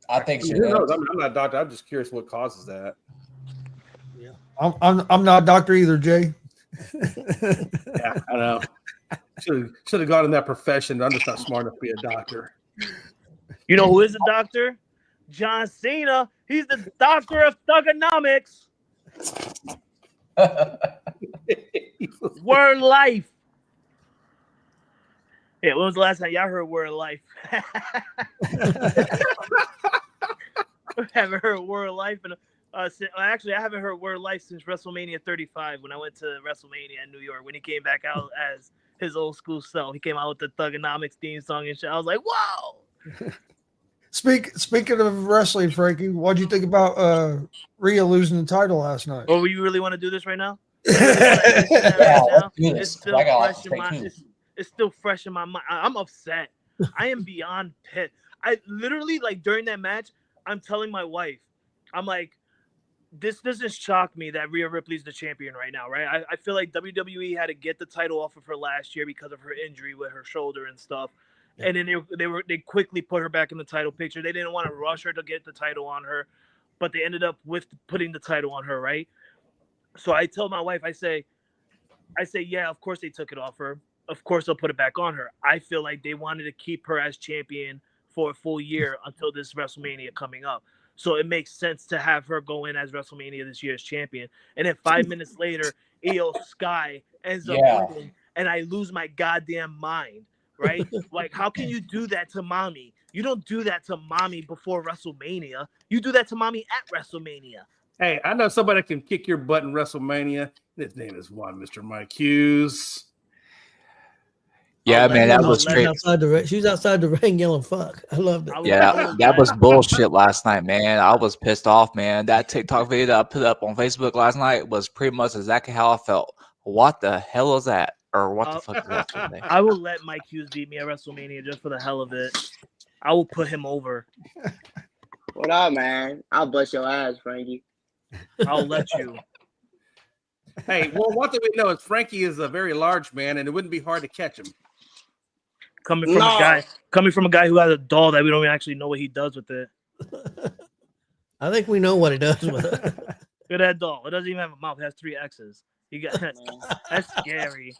I think so. Who knows? I'm not a doctor. I'm just curious what causes that. Yeah, I'm not a doctor either, Jay. Yeah, I know. Should have gone in that profession. I'm just not smart enough to be a doctor. You know who is a doctor? John Cena. He's the doctor of thugonomics. Word life. Yeah, when was the last time y'all heard word life? Haven't heard word life in actually, I haven't heard word life since WrestleMania 35 when I went to WrestleMania in New York when he came back out as his old school self. He came out with the Thugonomics theme song and shit. I was like, whoa. Speaking of wrestling, Frankie, what did you think about Rhea losing the title last night? Oh, you really want to do this right now? It's still fresh in my mind. I'm upset. I am beyond pissed. I literally, during that match, I'm telling my wife, I'm like, this doesn't shock me that Rhea Ripley's the champion right now, right? I feel like WWE had to get the title off of her last year because of her injury with her shoulder and stuff. And then they quickly put her back in the title picture. They didn't want to rush her to get the title on her, but they ended up with putting the title on her, right? So I tell my wife, I say, yeah, of course they took it off her. Of course they'll put it back on her. I feel like they wanted to keep her as champion for a full year until this WrestleMania coming up. So it makes sense to have her go in as WrestleMania this year's champion. And then 5 minutes later, Io Sky ends up winning, and I lose my goddamn mind, right? Like, how can you do that to mommy? You don't do that to mommy before WrestleMania. You do that to mommy at WrestleMania. Hey, I know somebody that can kick your butt in WrestleMania. His name is Mr. Mike Hughes. Yeah, man, that was straight. She was outside the ring yelling "fuck." I loved it. Yeah, that was bullshit last night, man. I was pissed off, man. That TikTok video that I put up on Facebook last night was pretty much exactly how I felt. What the hell is that? Or what the fuck is that? Today? I will let Mike Hughes beat me at WrestleMania just for the hell of it. I will put him over. What up, man? I'll bust your ass, Frankie. I'll let you. Hey, well, one thing we know is Frankie is a very large man, and it wouldn't be hard to catch him. Coming from a guy who has a doll that we don't even actually know what he does with it. I think we know what he does with it. Look at that doll. It doesn't even have a mouth. It has 3 X's. You got that's scary.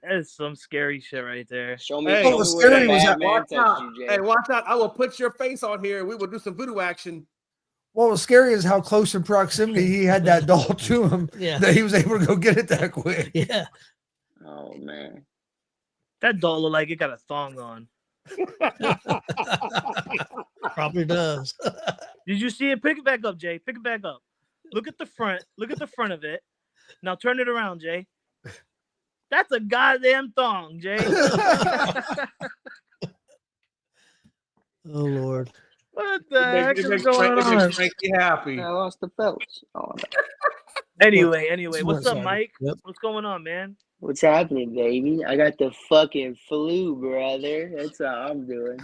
That is some scary shit right there. Show me. Hey, Hey, watch out! I will put your face on here. We will do some voodoo action. what was scary is how close in proximity he had that doll to him Yeah. that he was able to go get it that quick. Yeah. Oh man. That doll look like it got a thong on. Probably does. Did you see it? Pick it back up, Jay. Pick it back up. Look at the front. Look at the front of it. Now turn it around, Jay. That's a goddamn thong, Jay. Oh Lord. What the heck is going It on? makes Frankie happy. I lost the belts. Oh, Anyway, what's up, Sorry. Mike? Yep. What's going on, man? what's happening, baby? I got the fucking flu, brother. That's how I'm doing.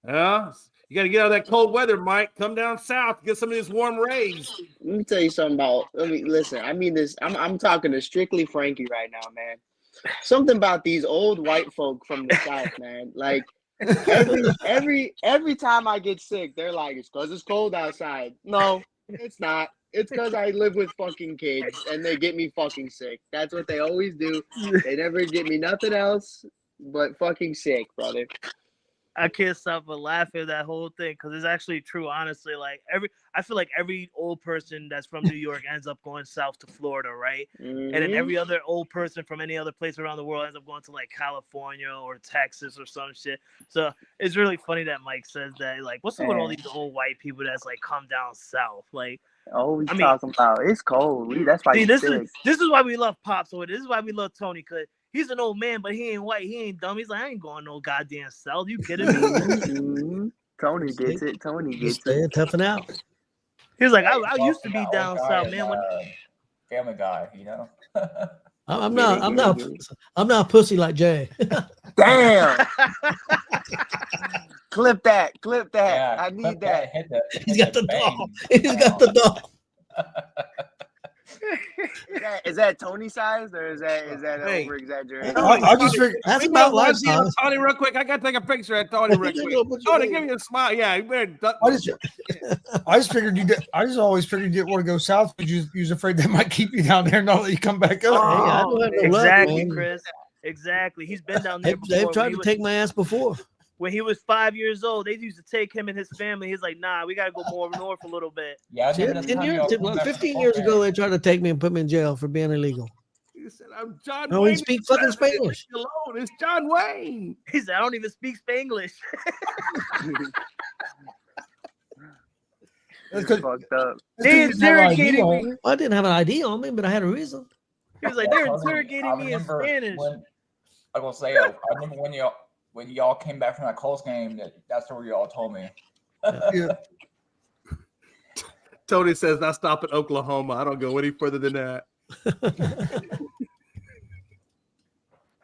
Yeah, you got to get out of that cold weather, Mike. Come down south, get some of these warm rays. Let me tell you something about. Listen. I mean this. I'm talking to strictly Frankie right now, man. Something about these old white folk from the south, man. Like every time I get sick, they're like, it's because it's cold outside. No, it's not. It's because I live with fucking kids and they get me fucking sick. That's what they always do. They never get me nothing else but fucking sick, brother. I can't stop but laughing at that whole thing because it's actually true. Honestly, like I feel like every old person that's from New York ends up going south to Florida, right? And then every other old person from any other place around the world ends up going to like California or Texas or some shit. So it's really funny that Mike says that. Like, what's up with all these old white people that's like come down south? Like, Always I mean, talking about it's cold. That's why see, you this sick. is why we love Pops. So this is why we love Tony, because he's an old man, but he ain't white. He ain't dumb. He's like, I ain't going no goddamn south. You kidding me? Mhm. Tony gets it. Tony gets Staying it. toughing out. He's like, I Well, used to be that down old guy south, in, man. When Family Guy, you know. I'm Get not it. I'm not a pussy like Jay. Damn. Clip that. Yeah, I need that. He's got the doll. He's got the doll. Is that Tony size or is that Hey. over exaggerated? I just figured, That's Bring about that life one here, size. Tony, real quick. I got to take a picture of Tony real quick. Tony, give me a smile. Yeah, you better. I just figured you did. I just always figured you didn't want to go south because you was afraid they might keep you down there and not let you come back up. Hey, I don't have no luck, exactly, man. Chris. Exactly. He's been down there They've before. tried to take my ass before. When he was 5 years old, they used to take him and his family. He's like, nah, we gotta go more north a little bit. Yeah, I remember 10 years, 15 years ago, they tried to take me and put me in jail for being illegal. He said, I'm John No, Wayne. he speak fucking Leave me Spanish. alone. It's John Wayne. He said, I don't even speak Spanglish. That's 'cause- Fucked up. that's 'cause They you didn't have an ID interrogated on. me. Well, I didn't have an ID on me, but I had a reason. He was like, they're interrogating me in Spanish. I will say, I remember when y'all came back from that Colts game. That's what y'all told me. Yeah. Tony says, I stop at Oklahoma. I don't go any further than that.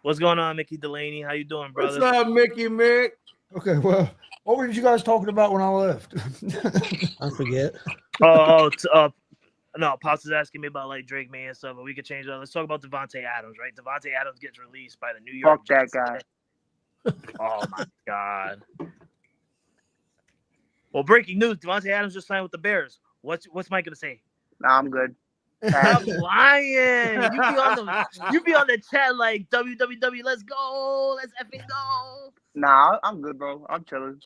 What's going on, Mickey Delaney? How you doing, brother? What's up, Mickey Mick? Okay, well, what were you guys talking about when I left? I forget. No, Pops is asking me about like Drake May and stuff, but we could change that. Let's talk about Devontae Adams, right? Devontae Adams gets released by the New York Fuck that Jets. guy. Oh my god. Well, breaking news: Devontae Adams just signed with the Bears. What's Mike gonna say? Nah, I'm good. Stop lying. You be on the chat like www. Let's go. Let's effing go. Nah, I'm good, bro. I'm chilling.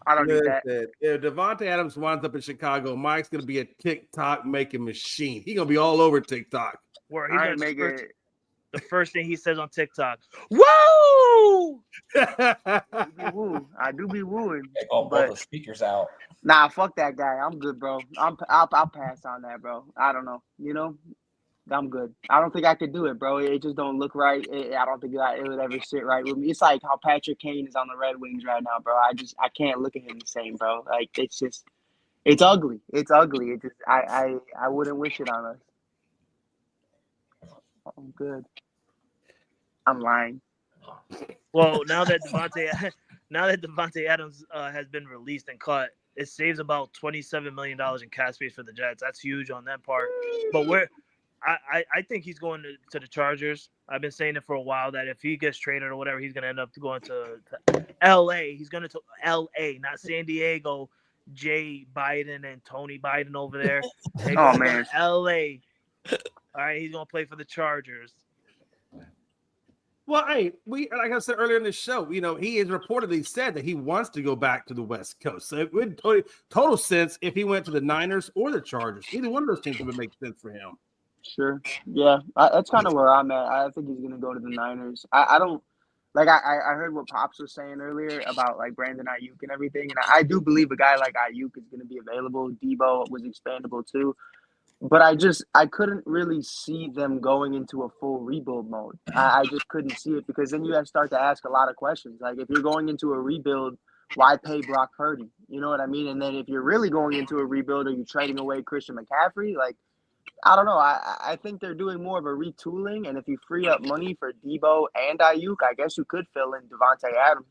I don't need that. Listen, if Devontae Adams winds up in Chicago, Mike's gonna be a TikTok making machine. He's gonna be all over TikTok. Where he's I gonna ain't make it. the first thing he says on TikTok. Woo! Be woo. I do be wooing. They got both But the speakers out. nah, fuck that guy. I'm good, bro. I'll pass on that, bro. I don't know. You know, I'm good. I don't think I could do it, bro. It just don't look right. I don't think it would ever sit right with me. It's like how Patrick Kane is on the Red Wings right now, bro. I can't look at him the same, bro. Like it's ugly. It's ugly. It just I wouldn't wish it on us. I'm good. I'm lying. Well, now that Devontae Adams has been released and cut, it saves about $27 million in cap space for the Jets. That's huge on that part. But I think he's going to the Chargers. I've been saying it for a while that if he gets traded or whatever, he's going to end up going to L.A. He's going to L.A., not San Diego. Jay Biden and Tony Biden over there. Oh man, L.A. All right, he's going to play for the Chargers. Well, hey, like I said earlier in the show, he has reportedly said that he wants to go back to the West Coast. So it would total sense if he went to the Niners or the Chargers. Either one of those teams would make sense for him. Sure. Yeah, that's kind of where I'm at. I think he's gonna go to the Niners. I don't like. I heard what Pops was saying earlier about like Brandon Ayuk and everything, and I do believe a guy like Ayuk is gonna be available. Debo was expandable too, but I couldn't really see them going into a full rebuild mode. I just couldn't see it because then you have to start to ask a lot of questions. Like if you're going into a rebuild, why pay Brock Purdy? You know what I mean? And then if you're really going into a rebuild, are you trading away Christian McCaffrey? Like. I don't know. I think they're doing more of a retooling, and if you free up money for Debo and Ayuk, I guess you could fill in Devontae Adams.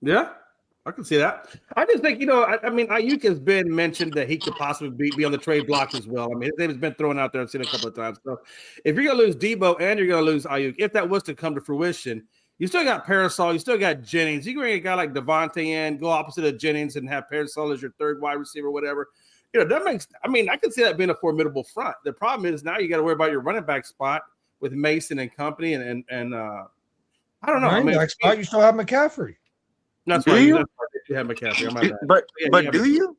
Yeah, I can see that. I just think I mean, Ayuk has been mentioned that he could possibly be on the trade block as well. I mean, his name has been thrown out there. I've seen it a couple of times. So if you're gonna lose Debo and you're gonna lose Ayuk, if that was to come to fruition. You still got Parasol. You still got Jennings. You can bring a guy like Devontae in, go opposite of Jennings, and have Parasol as your third wide receiver, whatever. That makes. I mean, I can see that being a formidable front. The problem is now you got to worry about your running back spot with Mason and company, and I don't know. Running back spot, you still have McCaffrey. That's Do right. you? That's right. You have McCaffrey. I'm not bad. But do you?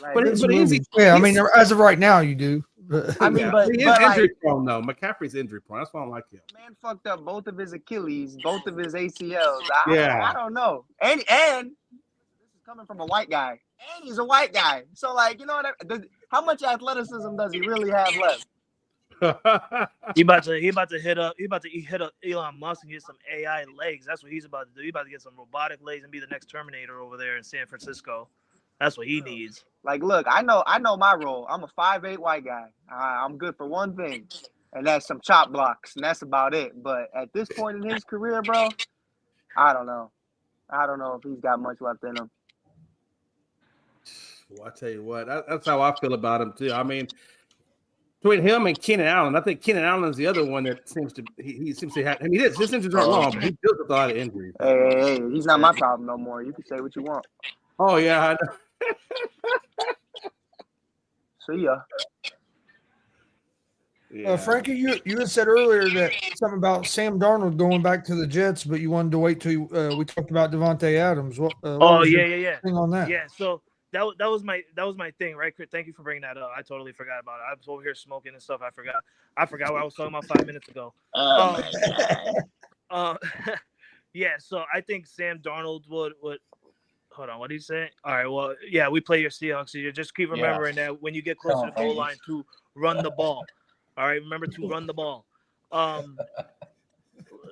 Like, But easy. Yeah, I mean, as of right now, you do. I mean, but he is like, injury prone though. McCaffrey's injury prone. That's why I don't like him. man fucked up both of his Achilles, both of his ACLs. Yeah. I don't know. And this is coming from a white guy, and he's a white guy. So like, you know what? How much athleticism does he really have left? He about to hit up Elon Musk and get some AI legs. That's what he's about to do. He's about to get some robotic legs and be the next Terminator over there in San Francisco. That's what he needs. Like, look, I know my role. I'm a 5'8" white guy. I'm good for one thing, and that's some chop blocks, and that's about it. But at this point in his career, bro, I don't know. I don't know if he's got much left in him. Well, I tell you what, that's how I feel about him too. I mean, between him and Keenan Allen, I think Keenan Allen is the other one that seems to he seems to have. I mean, his injuries aren't long, but he deals with a lot of injuries. Hey, he's not my problem no more. You can say what you want. Oh yeah, I know. See ya. Yeah. Frankie, you had said earlier that something about Sam Darnold going back to the Jets, but you wanted to wait till we talked about Devontae Adams. What was your thing on that? Yeah, so that was my thing, right? Thank you for bringing that up. I totally forgot about it. I was over here smoking and stuff. I forgot what I was talking about 5 minutes ago. Yeah, so I think Sam Darnold would. Hold on, what did he say? All right, well, yeah, we play your Seahawks. So you just keep remembering that when you get closer to the goal line to run the ball. All right, remember to run the ball.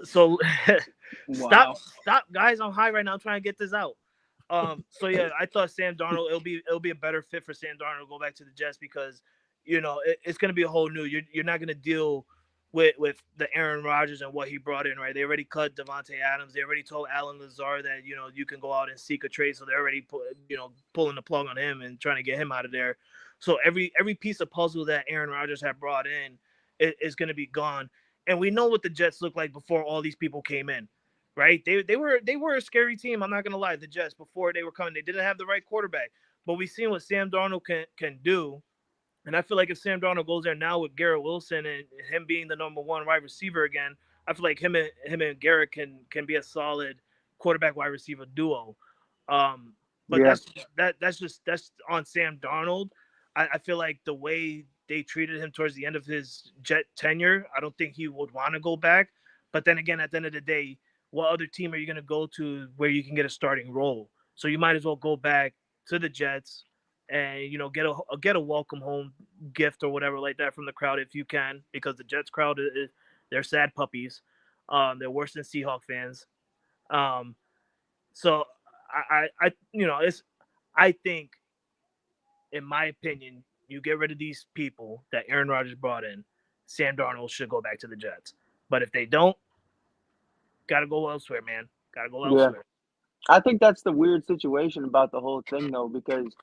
So stop, guys. I'm high right now. I'm trying to get this out. So yeah, I thought Sam Darnold. It'll be a better fit for Sam Darnold to go back to the Jets because it's going to be a whole new. You're not going to deal with the Aaron Rodgers and what he brought in, right? They already cut Devontae Adams. They already told Alan Lazard that you can go out and seek a trade. So they're already pulling the plug on him and trying to get him out of there. So every piece of puzzle that Aaron Rodgers had brought in is going to be gone. And we know what the Jets looked like before all these people came in, right? They were a scary team. I'm not going to lie. The Jets, before they were coming, they didn't have the right quarterback. But we've seen what Sam Darnold can do. And I feel like if Sam Darnold goes there now with Garrett Wilson and him being the number one wide receiver again, I feel like him and Garrett can be a solid quarterback wide receiver duo. But Yeah. that's on Sam Darnold. I feel like the way they treated him towards the end of his Jet tenure, I don't think he would want to go back. But then again, at the end of the day, what other team are you going to go to where you can get a starting role? So you might as well go back to the Jets and get a welcome home gift or whatever like that from the crowd if you can, because the Jets crowd they're sad puppies. They're worse than Seahawk fans. So I think, in my opinion, you get rid of these people that Aaron Rodgers brought in, Sam Darnold should go back to the Jets. But if they don't, gotta go elsewhere, man. Gotta go elsewhere. I think that's the weird situation about the whole thing, though, because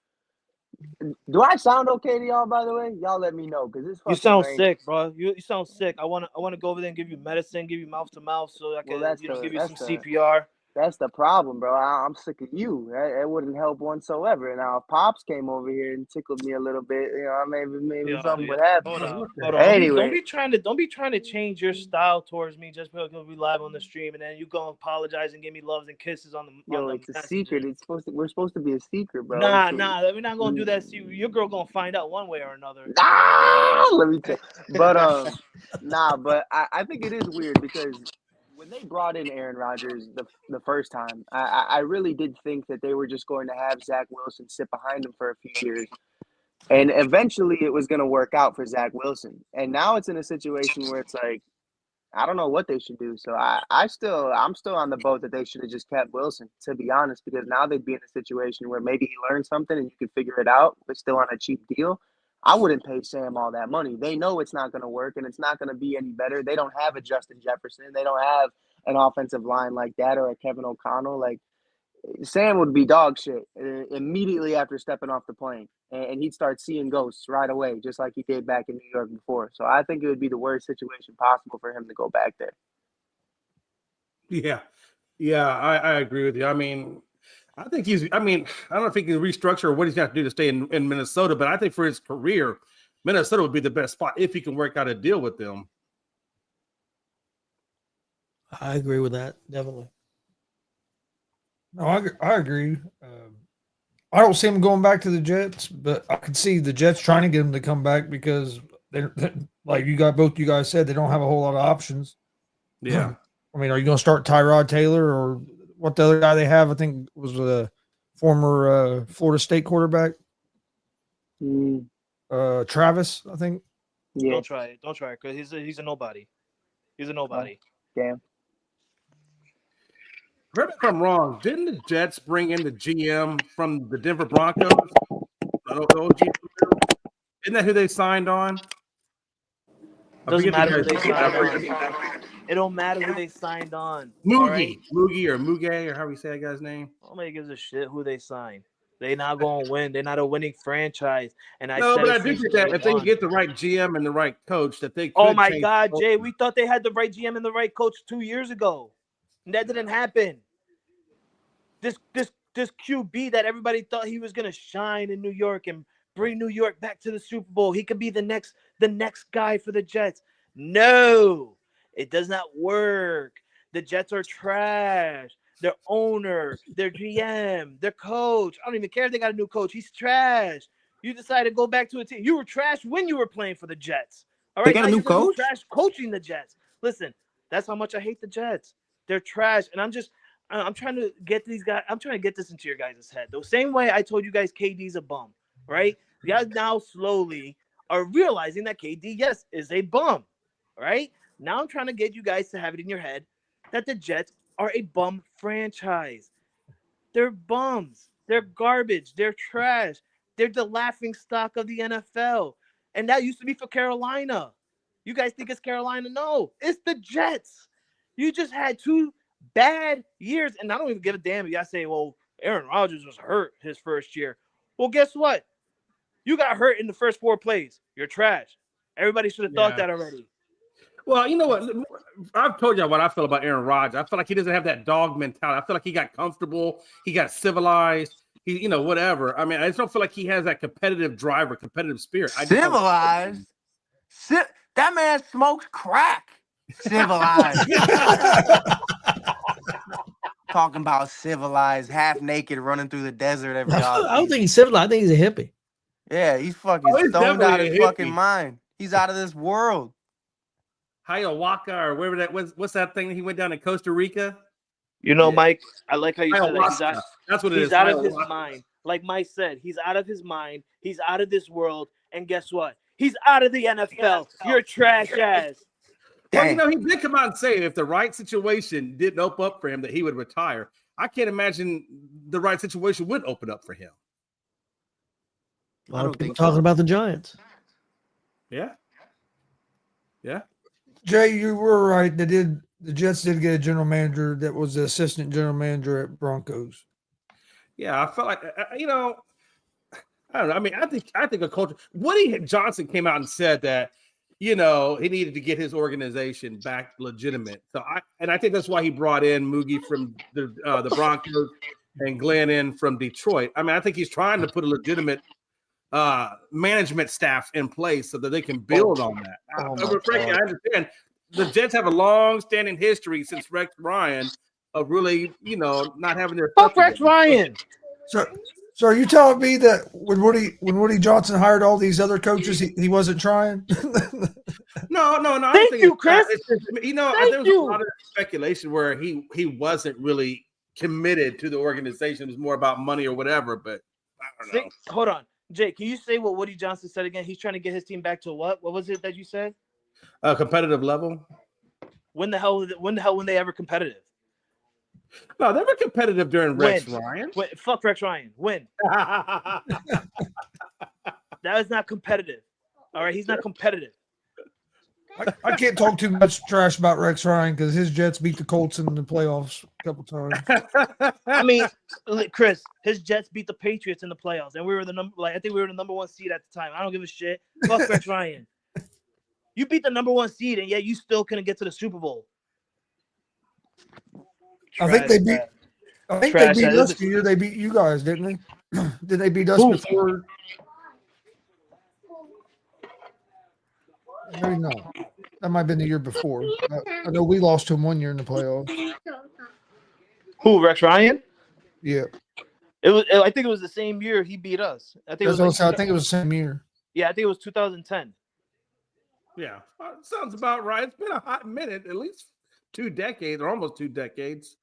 do I sound okay to y'all, by the way? Y'all let me know, because this You sound sick, bro. You sound sick. I want to go over there and give you medicine, give you mouth to mouth, so I can give you some CPR. That's the problem, bro. I'm sick of you. It wouldn't help whatsoever. Now, if Pops came over here and tickled me a little bit, maybe something would happen. Hold on. Anyway, Don't be trying to change your style towards me just because we live on the stream, and then you go apologize and give me loves and kisses on the. it's a secret. We're supposed to be a secret, bro. Nah, we're not gonna do that. See, your girl gonna find out one way or another. Let me tell you. But but I think it is weird because when they brought in Aaron Rodgers the first time, I really did think that they were just going to have Zach Wilson sit behind him for a few years. And eventually it was going to work out for Zach Wilson. And now it's in a situation where it's like, I don't know what they should do. So I'm still on the boat that they should have just kept Wilson, to be honest, because now they'd be in a situation where maybe he learned something and you could figure it out, but still on a cheap deal. I wouldn't pay Sam all that money. They know it's not going to work and it's not going to be any better. They don't have a Justin Jefferson. They don't have an offensive line like that or a Kevin O'Connell. Like, Sam would be dog shit immediately after stepping off the plane, and he'd start seeing ghosts right away, just like he did back in New York before. So I think it would be the worst situation possible for him to go back there. Yeah, I agree with you. I mean, I think I don't think he can restructure what he's got to do to stay in Minnesota, but I think for his career, Minnesota would be the best spot if he can work out a deal with them. I agree with that, definitely. No, I agree. I don't see him going back to the Jets, but I could see the Jets trying to get him to come back because they're like both you guys said, they don't have a whole lot of options. Yeah. I mean, are you going to start Tyrod Taylor or what the other guy they have? I think was a former Florida State quarterback. Travis, I think. Yeah. Don't try it because he's a nobody. He's a nobody. Damn. Correct me if I'm wrong. Didn't the Jets bring in the GM from the Denver Broncos? Isn't that who they signed on? Doesn't matter who they signed on. It don't matter who they signed on. Moogie or Muge or however you say that guy's name. Nobody gives a shit who they signed. They're not going to win. They're not a winning franchise. And I do think that if they can get the right GM and the right coach, that they could. Oh my God, Jay, we thought they had the right GM and the right coach 2 years ago. And that didn't happen. This QB that everybody thought he was gonna shine in New York and bring New York back to the Super Bowl. He could be the next guy for the Jets. No, it does not work. The Jets are trash. Their owner, their GM, their coach. I don't even care if they got a new coach. He's trash. You decided to go back to a team. You were trash when you were playing for the Jets. All right, they got a new coach. Trash coaching the Jets. Listen, that's how much I hate the Jets. They're trash, and I'm trying to get these guys. I'm trying to get this into your guys' head. The same way I told you guys KD's a bum, right? You guys now slowly are realizing that KD, yes, is a bum, right? Now I'm trying to get you guys to have it in your head that the Jets are a bum franchise. They're bums. They're garbage. They're trash. They're the laughing stock of the NFL. And that used to be for Carolina. You guys think it's Carolina? No, it's the Jets. You just had 2 bad years, and I don't even give a damn if y'all say, well, Aaron Rodgers was hurt his first year. Well, guess what? You got hurt in the first 4 plays. You're trash. Everybody should have thought that already. Well, you know what? I've told you what I feel about Aaron Rodgers. I feel like he doesn't have that dog mentality. I feel like he got comfortable. He got civilized. He, whatever. I mean, I just don't feel like he has that competitive drive or competitive spirit. Civilized? That man smokes crack. Civilized. Talking about civilized, half naked, running through the desert every day. I don't think he's civilized. I think he's a hippie. Yeah, he's fucking stoned out of his fucking mind. He's out of this world. Hiawatha or whatever what's that thing he went down to Costa Rica? Mike, I like how you said that. That's what it is. He's out of his mind. Like Mike said, he's out of his mind. He's out of this world. And guess what? He's out of the NFL. You're trash ass. Well, he did come out and say if the right situation didn't open up for him that he would retire. I can't imagine the right situation would open up for him. A lot of people talking about the Giants. Yeah. Jay, you were right. The Jets did get a general manager that was the assistant general manager at Broncos. Yeah, I felt like I don't know. I mean, I think a culture. Woody Johnson came out and said that he needed to get his organization back legitimate. So I think that's why he brought in Moogie from the Broncos and Glenn in from Detroit. I mean, I think he's trying to put a legitimate management staff in place so that they can build on that. Frankly, I understand the Jets have a long-standing history since Rex Ryan of really, not having their fuck Rex Ryan. So are you telling me that when Woody Johnson hired all these other coaches, he wasn't trying? No. Thank you, Chris. There was a lot of speculation where he wasn't really committed to the organization. It was more about money or whatever. But I don't know. Hold on, Jake. Can you say what Woody Johnson said again? He's trying to get his team back to what? What was it that you said? A competitive level. When the hell when they ever competitive? No, they were competitive during Rex Ryan. Fuck Rex Ryan. When? That is not competitive. All right, he's not competitive. I can't talk too much trash about Rex Ryan because his Jets beat the Colts in the playoffs a couple times. I mean, Chris, his Jets beat the Patriots in the playoffs, and we were I think we were the number 1 seed at the time. I don't give a shit. Fuck Rex Ryan. You beat the number 1 seed, and yet you still couldn't get to the Super Bowl. I think they beat us the year they beat you guys, didn't they? Did they beat us before? Maybe not. That might have been the year before. I know we lost to him 1 year in the playoffs. Who, Rex Ryan? Yeah. I think it was the same year he beat us. I think it was the same year. Yeah, I think it was 2010. Yeah, sounds about right. It's been a hot minute, at least 2 decades, or almost 2 decades.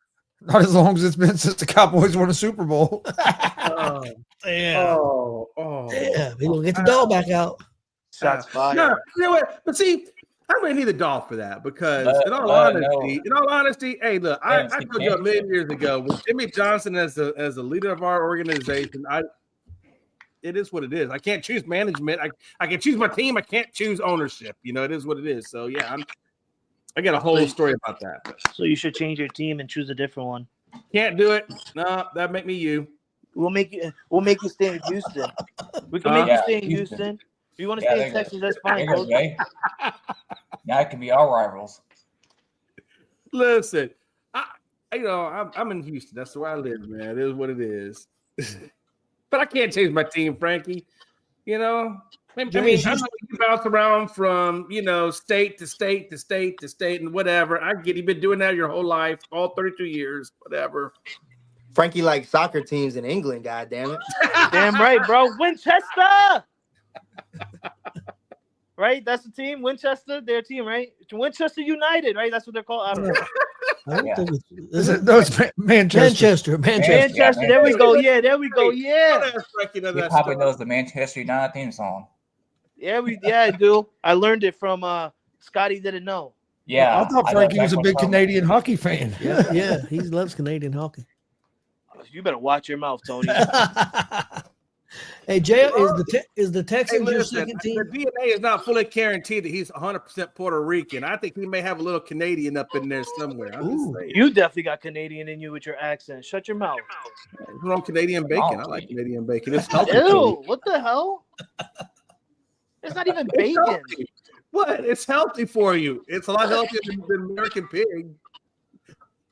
Not as long as it's been since the Cowboys won a Super Bowl. Yeah. Yeah, we're gonna get the doll back out. Shots fired. No, you know what? But see, I really need the doll for that because, in all honesty, hey, look, I told you a million years ago with Jimmy Johnson as the leader of our organization, it is what it is. I can't choose management. I can choose my team. I can't choose ownership. It is what it is. So yeah, I got a whole story about that. So you should change your team and choose a different one. Can't do it. No, that'd make me you. We'll make you stay in Houston. We can make you stay in Houston. If you want to stay in Texas, that's fine. Now it can be our rivals. Listen, I'm in Houston. That's where I live, man. It is what it is. But I can't change my team, Frankie. I know you bounce around from state to state to state to state and whatever. I get you've been doing that your whole life, all 32 years, whatever. Frankie likes soccer teams in England. God damn it! Damn right, bro. Winchester. Right, that's the team. Winchester, their team, right? Winchester United, right? That's what they're called. I don't know. It's Manchester. Manchester. There we go. Yeah, there we go. Yeah. He probably knows the Manchester United theme song. Yeah, I do. I learned it from Scotty didn't know. Yeah. I thought Frankie was a big Canadian hockey fan. Yeah, he loves Canadian hockey. You better watch your mouth, Tony. Hey, Jay, is the Texans your second team? The DNA is not fully guaranteed that he's 100% Puerto Rican. I think he may have a little Canadian up in there somewhere. You definitely got Canadian in you with your accent. Shut your mouth. I'm Canadian bacon. I like Canadian bacon. It's healthy. Ew, what the hell? It's not even bacon. What? It's healthy for you. It's a lot healthier than American pig.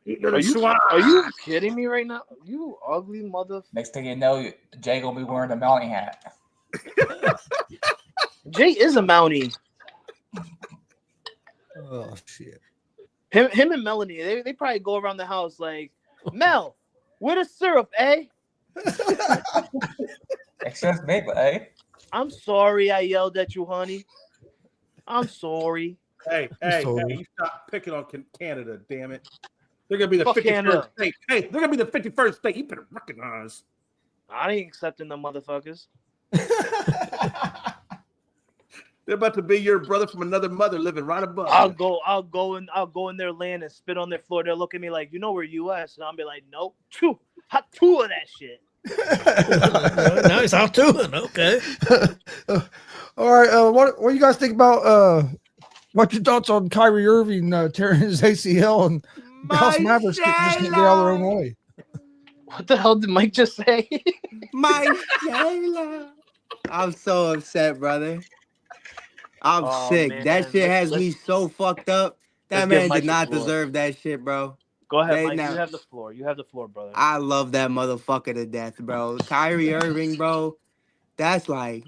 Are you kidding me right now? You ugly mother. Next thing you know, Jay gonna be wearing a Mountie hat. Jay is a Mountie. Oh shit. Him and Melanie, they probably go around the house like, Mel, where the syrup, eh? Excess maple, eh? I'm sorry I yelled at you, honey. I'm sorry. Hey, you stop picking on Canada, damn it. They're gonna be the 51st state. Hey, they're gonna be the 51st state. You better recognize. I ain't accepting them motherfuckers. They're about to be your brother from another mother living right above. I'll go in their land and spit on their floor. They'll look at me like, we're U.S. And I'll be like, nope. Hot two of that shit. Nice, hot two. Okay. All right. What do you guys think about what's your thoughts on Kyrie Irving tearing his ACL and Dallas Mavericks just can't get out of their own way? What the hell did Mike just say? My Shayla. I'm so upset, brother. I'm Oh, sick. man. That shit has Let's- me so fucked up. That let's give man Mike did the not floor. deserve that shit, bro. Go ahead, They Mike. now- You have the floor. You have the floor, brother. I love that motherfucker to death, bro. Kyrie Irving, bro. That's like,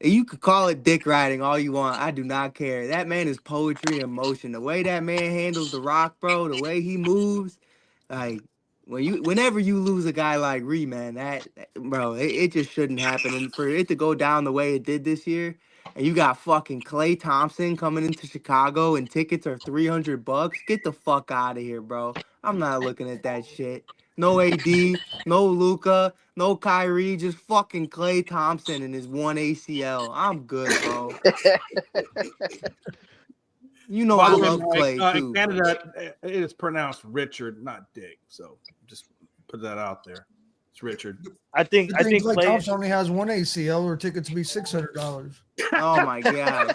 you could call it dick riding all you want. I do not care. That man is poetry in motion. The way that man handles the rock, bro, the way he moves, like whenever you lose a guy like Ree, man, bro, it just shouldn't happen. And for it to go down the way it did this year, and you got fucking Klay Thompson coming into Chicago and tickets are $300, get the fuck out of here, bro. I'm not looking at that shit. No AD, no Luca, no Kyrie, just fucking Klay Thompson and his one ACL. I'm good, bro. You know By I the way, love Mike, Klay too. in Canada, it is pronounced Richard, not Dick. So just put that out there. It's Richard. I think Klay Klay Thompson only has one ACL, or tickets to be $600. Oh my god,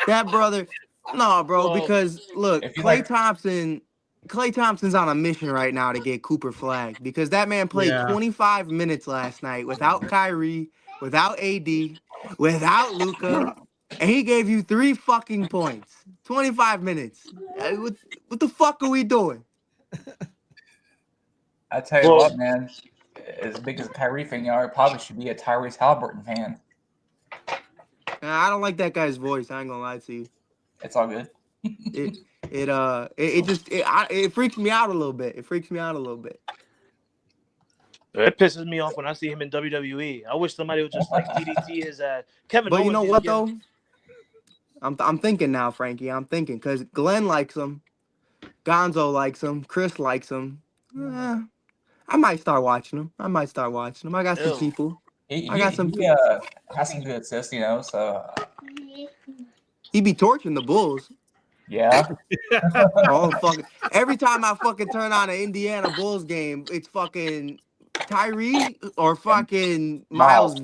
that brother. No, bro, Well, because look, if you Klay like- Thompson's on a mission right now to get Cooper flagged because that man played Yeah. 25 minutes last night without Kyrie, without AD, without Luca, and he gave you 3 fucking points. 25 minutes. What the fuck are we doing? I tell you Well- what, man. As big as a Kyrie fan, you probably should be a Tyrese Halliburton fan. I don't like that guy's voice. I ain't gonna lie to you. It's all good. It freaks me out a little bit. It pisses me off when I see him in WWE. I wish somebody would just like DDT his Kevin. But you Owens know needs what to get- though? I'm thinking now, Frankie. I'm thinking because Glenn likes him, Gonzo likes him, Chris likes him. I might start watching him. I got some Ew. people. He I got some. has some good assists, you know. So He be torching the Bulls. yeah, Oh fucking! Every time I fucking turn on an Indiana Bulls game, it's fucking Tyree or fucking Miles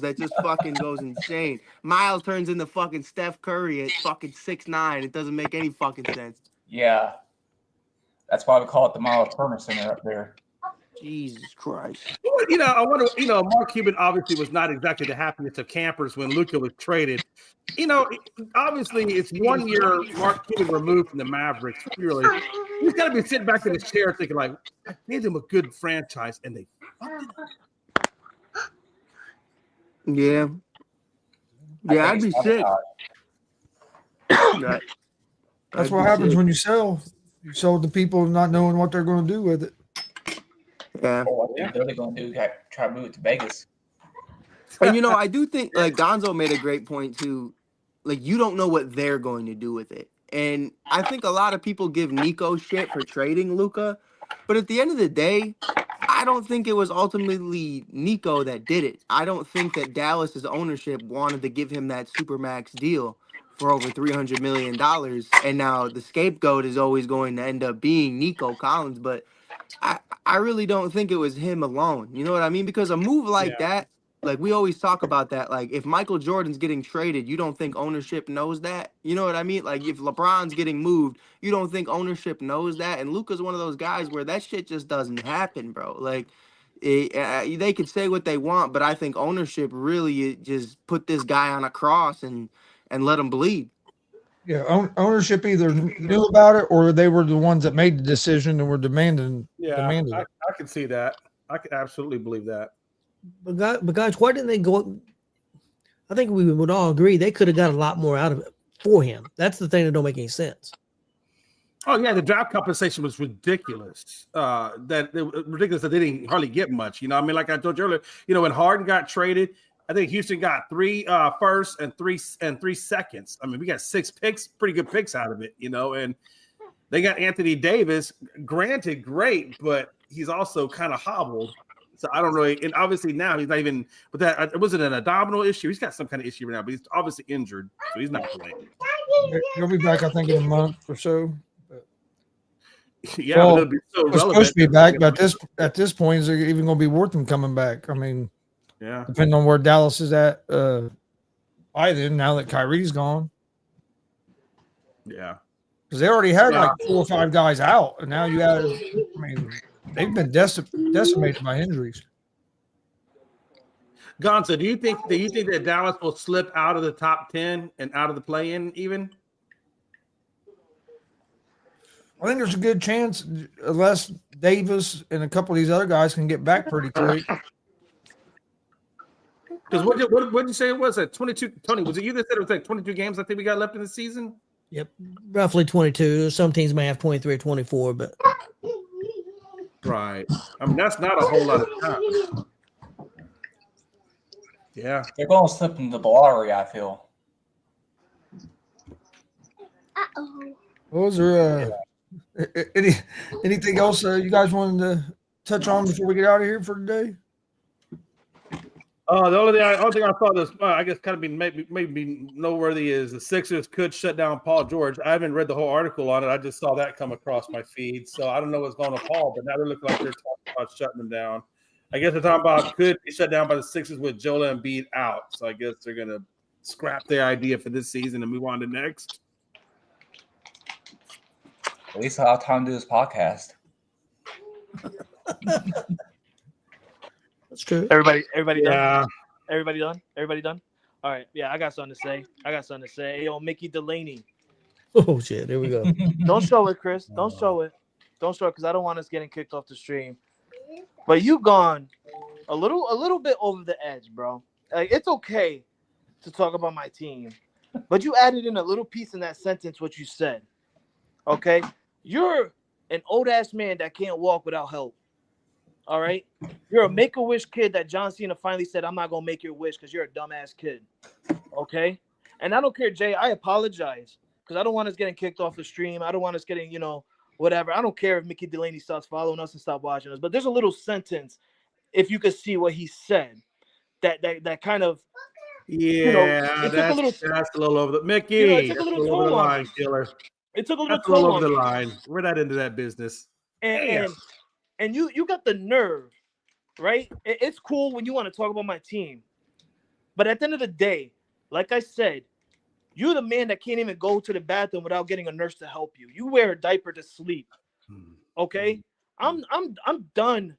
that just fucking goes insane. Miles turns into fucking Steph Curry at fucking 6'9". It doesn't make any fucking sense. yeah. That's why we call it the Miles Turner Center up there. Jesus Christ. You know, I wonder. You know, Mark Cuban obviously was not exactly the happiest of campers when Luka was traded. You know, obviously it's 1 year Mark Cuban removed from the Mavericks. Really, he's got to be sitting back in his chair thinking like, I gave them a good franchise and they fucked it up. Yeah. Yeah, I'd be sick. Right. That's I'd what be happens sick. when you sell. You sell to people not knowing what they're going to do with it. Yeah. What they're really going to do? Try to move it to Vegas. And you know, I do think like Gonzo made a great point too. Like, you don't know what they're going to do with it. And I think a lot of people give Nico shit for trading Luka, but at the end of the day, I don't think it was ultimately Nico that did it. I don't think that Dallas's ownership wanted to give him that supermax deal for over $300 million. And now the scapegoat is always going to end up being Nico Collins. But I really don't think it was him alone. You know what I mean? Because a move like that, like we always talk about that, like if Michael Jordan's getting traded, you don't think ownership knows that? You know what I mean? Like if LeBron's getting moved, you don't think ownership knows that? And Luka's one of those guys where that shit just doesn't happen, bro. Like they could say what they want, but I think ownership really just put this guy on a cross and let him bleed. Yeah, ownership either knew about it or they were the ones that made the decision and were demanding Yeah, it. I can see that. I can absolutely believe that. But guys, why didn't they go? I think we would all agree they could have got a lot more out of it for him. That's the thing that don't make any sense. Oh yeah, the draft compensation was ridiculous. Ridiculous that they didn't hardly get much. You know, I mean, like I told you earlier, you know, when Harden got traded, I think Houston got 3 firsts and 3 seconds. I mean, we got 6 picks, pretty good picks out of it, you know, and they got Anthony Davis. Granted, great, but he's also kind of hobbled. So I don't really, and obviously now he's not even. But that it wasn't an abdominal issue. He's got some kind of issue right now, but he's obviously injured, so he's not playing. He'll be back, I think, in a month or so. Yeah, Well, but it'll be so It's supposed to be back, but at this point, is it even going to be worth him coming back? I mean, yeah, depending on where Dallas is at, by then, now that Kyrie's gone, yeah, because they already had like 4 or 5 guys out, and now you have. I mean, they've been decimated by injuries. Gonzo, do you think that Dallas will slip out of the top 10 and out of the play-in even? I think there's a good chance, unless Davis and a couple of these other guys can get back pretty quick. Because what did you say it was? At 22, Tony, was it you that said it was like 22 games I think we got left in the season? Yep, roughly 22. Some teams may have 23 or 24, but right. I mean, that's not a whole lot of time. Yeah, they're going to slip into the lottery, I feel. What was there? Anything else you guys wanted to touch on before we get out of here for today? The only thing I saw this, I guess, kind of be maybe noteworthy is the Sixers could shut down Paul George. I haven't read the whole article on it. I just saw that come across my feed, so I don't know what's going on Paul. But now they look like they're talking about shutting them down. I guess they're talking about could be shut down by the Sixers with Joel Embiid out. So I guess they're gonna scrap their idea for this season and move on to next. At least I'll have time to do this podcast. that's true. Everybody done? Yeah. Everybody done? All right. Yeah, I got something to say. Hey, yo, Mickey Delaney. Oh shit! There we go. Don't show it, Chris. Don't show it because I don't want us getting kicked off the stream. But you gone a little bit over the edge, bro. Like, it's okay to talk about my team, but you added in a little piece in that sentence what you said. Okay, you're an old ass man that can't walk without help. All right, you're a Make-A-Wish kid that John Cena finally said, "I'm not gonna make your wish because you're a dumbass kid." Okay, and I don't care, Jay. I apologize because I don't want us getting kicked off the stream. I don't want us getting, whatever. I don't care if Mickey Delaney stops following us and stop watching us. But there's a little sentence, if you could see what he said, that kind of, yeah, that's a little over the Mickey. It took a little toll on line, killer. It took a little That's a little toll over on the me. line. We're not into that business. And you got the nerve, right? It's cool when you want to talk about my team, but at the end of the day, like I said, you're the man that can't even go to the bathroom without getting a nurse to help you. You wear a diaper to sleep. Okay? I'm done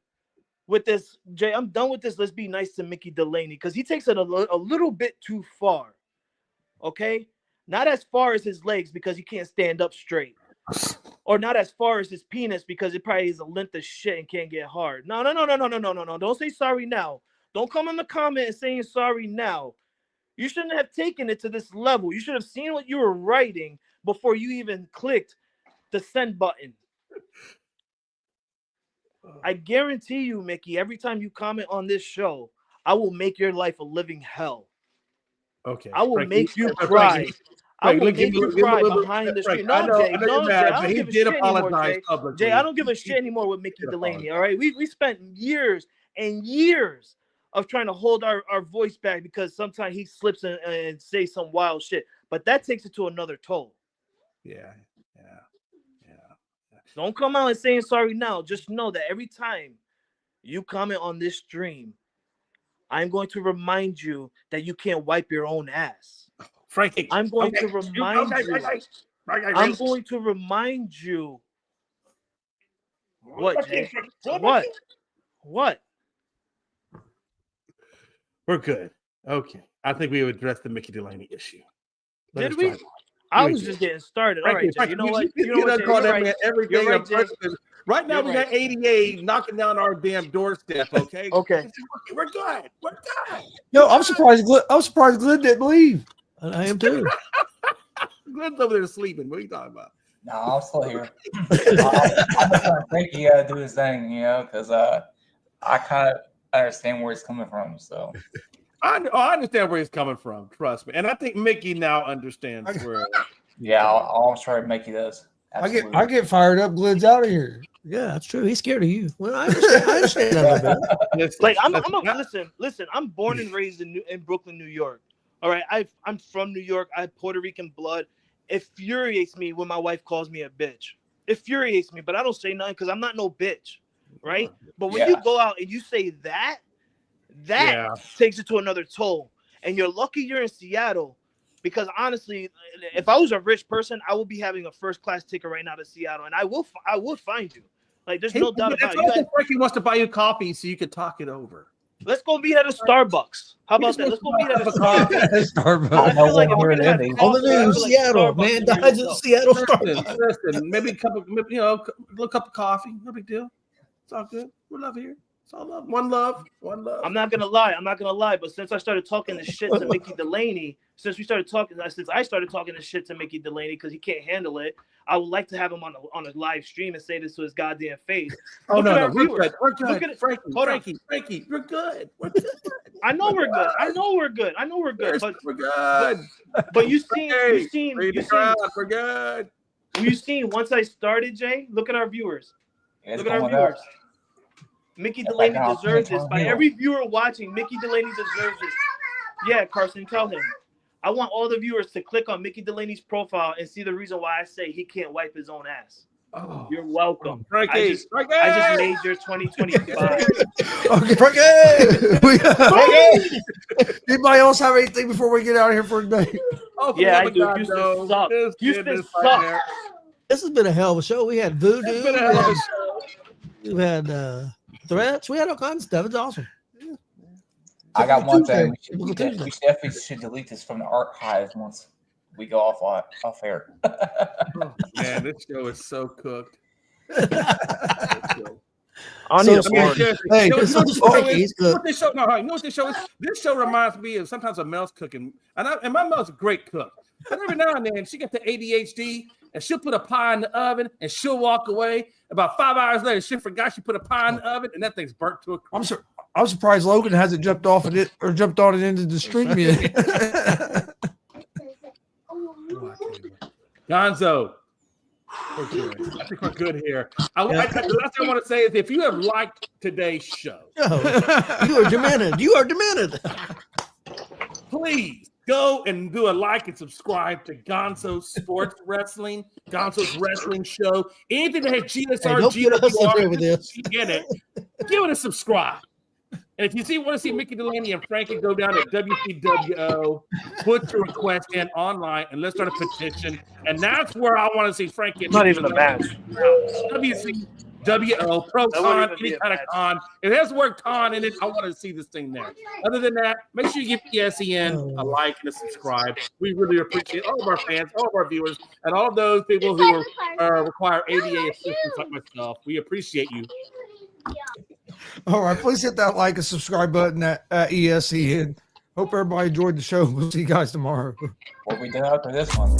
with this, Jay. I'm done with this. Let's be nice to Mickey Delaney because he takes it a little bit too far. Okay? Not as far as his legs because he can't stand up straight. Or not as far as his penis because it probably is a length of shit and can't get hard. No. Don't say sorry now. Don't come in the comment and saying sorry now. You shouldn't have taken it to this level. You should have seen what you were writing before you even clicked the send button. I guarantee you, Mickey, every time you comment on this show, I will make your life a living hell. Okay. I will make you cry. I will make you cry behind the screen. No, Jay, I don't give a shit anymore, Jay. I don't give a shit anymore with Mickey Delaney, all right? We spent years and years of trying to hold our voice back because sometimes he slips and say some wild shit. But that takes it to another toll. Yeah. Don't come out and saying sorry now. Just know that every time you comment on this stream, I'm going to remind you that you can't wipe your own ass. Frankie, I'm going to remind you. I'm going to remind you. What, Jay? What? We're good. Okay. I think we addressed the Mickey Delaney issue. Did we? I was just getting started. All right, Jay. You know what? Right now, we got ADA knocking down our damn doorstep. Okay. Okay. We're good. Yo, I'm surprised. Glenn didn't leave. I am too. Glenn's over there sleeping. What are you talking about? No, I'm still here. I'm just trying to think he got to do his thing, because I kind of understand where he's coming from. So I understand where he's coming from. Trust me, and I think Mickey now understands where. Yeah, I'll try to make he does. Absolutely. I get fired up. Glenn's out of here. Yeah, that's true. He's scared of you. Well, I understand that. Like listen. I'm born and raised in Brooklyn, New York. All right, I'm from New York. I have Puerto Rican blood. It infuriates me when my wife calls me a bitch. It infuriates me, but I don't say nothing because I'm not no bitch, right? But when you go out and you say that takes it to another toll. And you're lucky you're in Seattle because honestly, if I was a rich person, I would be having a first-class ticket right now to Seattle, and I would find you. Like, there's no doubt about it. Frankie wants to buy you coffee so you could talk it over. Let's go meet at a Starbucks. How about that? Let's go meet at a Starbucks. Starbucks. I feel like if we're we're in gonna have Indy. On the coffee, I news, feel like Seattle, Starbucks man is dies where in you go. Seattle Listen, Starbucks. listen, maybe a couple, a little cup of coffee, no big deal. It's all good. We're love here. It's all love. One love. I'm not gonna lie, but since I started talking this shit to Mickey Delaney, since I started talking this shit to Mickey Delaney because he can't handle it, I would like to have him on a live stream and say this to his goddamn face. Oh Look no, at no, our we're viewers. good. We're Look good. at it. Frankie, we're good. We're good. I know we're good. I know we're good. But We're good. you seen Read the crowd. We're good. you seen once I started, Jay. Look at our viewers. It's Look at our going viewers. up. Mickey It's Delaney like an deserves this. opportunity By to every viewer watching, Mickey Delaney deserves this. Yeah, Carson, tell him. I want all the viewers to click on Mickey Delaney's profile and see the reason why I say he can't wipe his own ass. Oh, You're welcome. Frankie, I just made your 2025. Okay. Frankie! Anybody else have anything before we get out of here for today? Oh, for Yeah, the I love of do. God, Houston no. sucks. This Houston kid is sucks. right there. This has been a hell of a show. We had Voodoo. It's been a hell of a show. We had threats. We had all kinds of stuff. It's awesome. I got one Tuesday. thing. We definitely should delete this from the archives once we go off air. Man, this show is so cooked. I So need a sorry. board. Hey, You know this what is this show Frankie. is? He's You know good. what this show? No, you know what this show is? This show reminds me of sometimes of Mel's cooking, and my Mel's a great cook. But every now and then she gets the ADHD, and she'll put a pie in the oven, and she'll walk away. About 5 hours later, she forgot she put a pie in the oven, and that thing's burnt to a crisp. I'm surprised Logan hasn't jumped off of it or jumped on it into the stream yet. Gonzo, we're good. I think we're good here. The last thing I want to say is if you have liked today's show, You are demented. You are demented. please go and do a like and subscribe to Gonzo Sports Wrestling, Gonzo's Wrestling Show. Anything that has GSR, don't get us up here with this. in it, give it a subscribe. And if you want to see Mickey Delaney and Frankie, go down to WCWO, put your request in online, and let's start a petition. And that's where I want to see Frankie. And Not Mickey even a Delaney. match. WCWO, pro That wouldn't con, even be any a kind of match. con. If it has the word con in it, I want to see this thing there. Other than that, make sure you give ESEN a like and a subscribe. We really appreciate all of our fans, all of our viewers, and all of those people who require ADA assistance like myself. We appreciate you. All right, please hit that like and subscribe button at ESEN. Hope everybody enjoyed the show. We'll see you guys tomorrow. What we did after this one.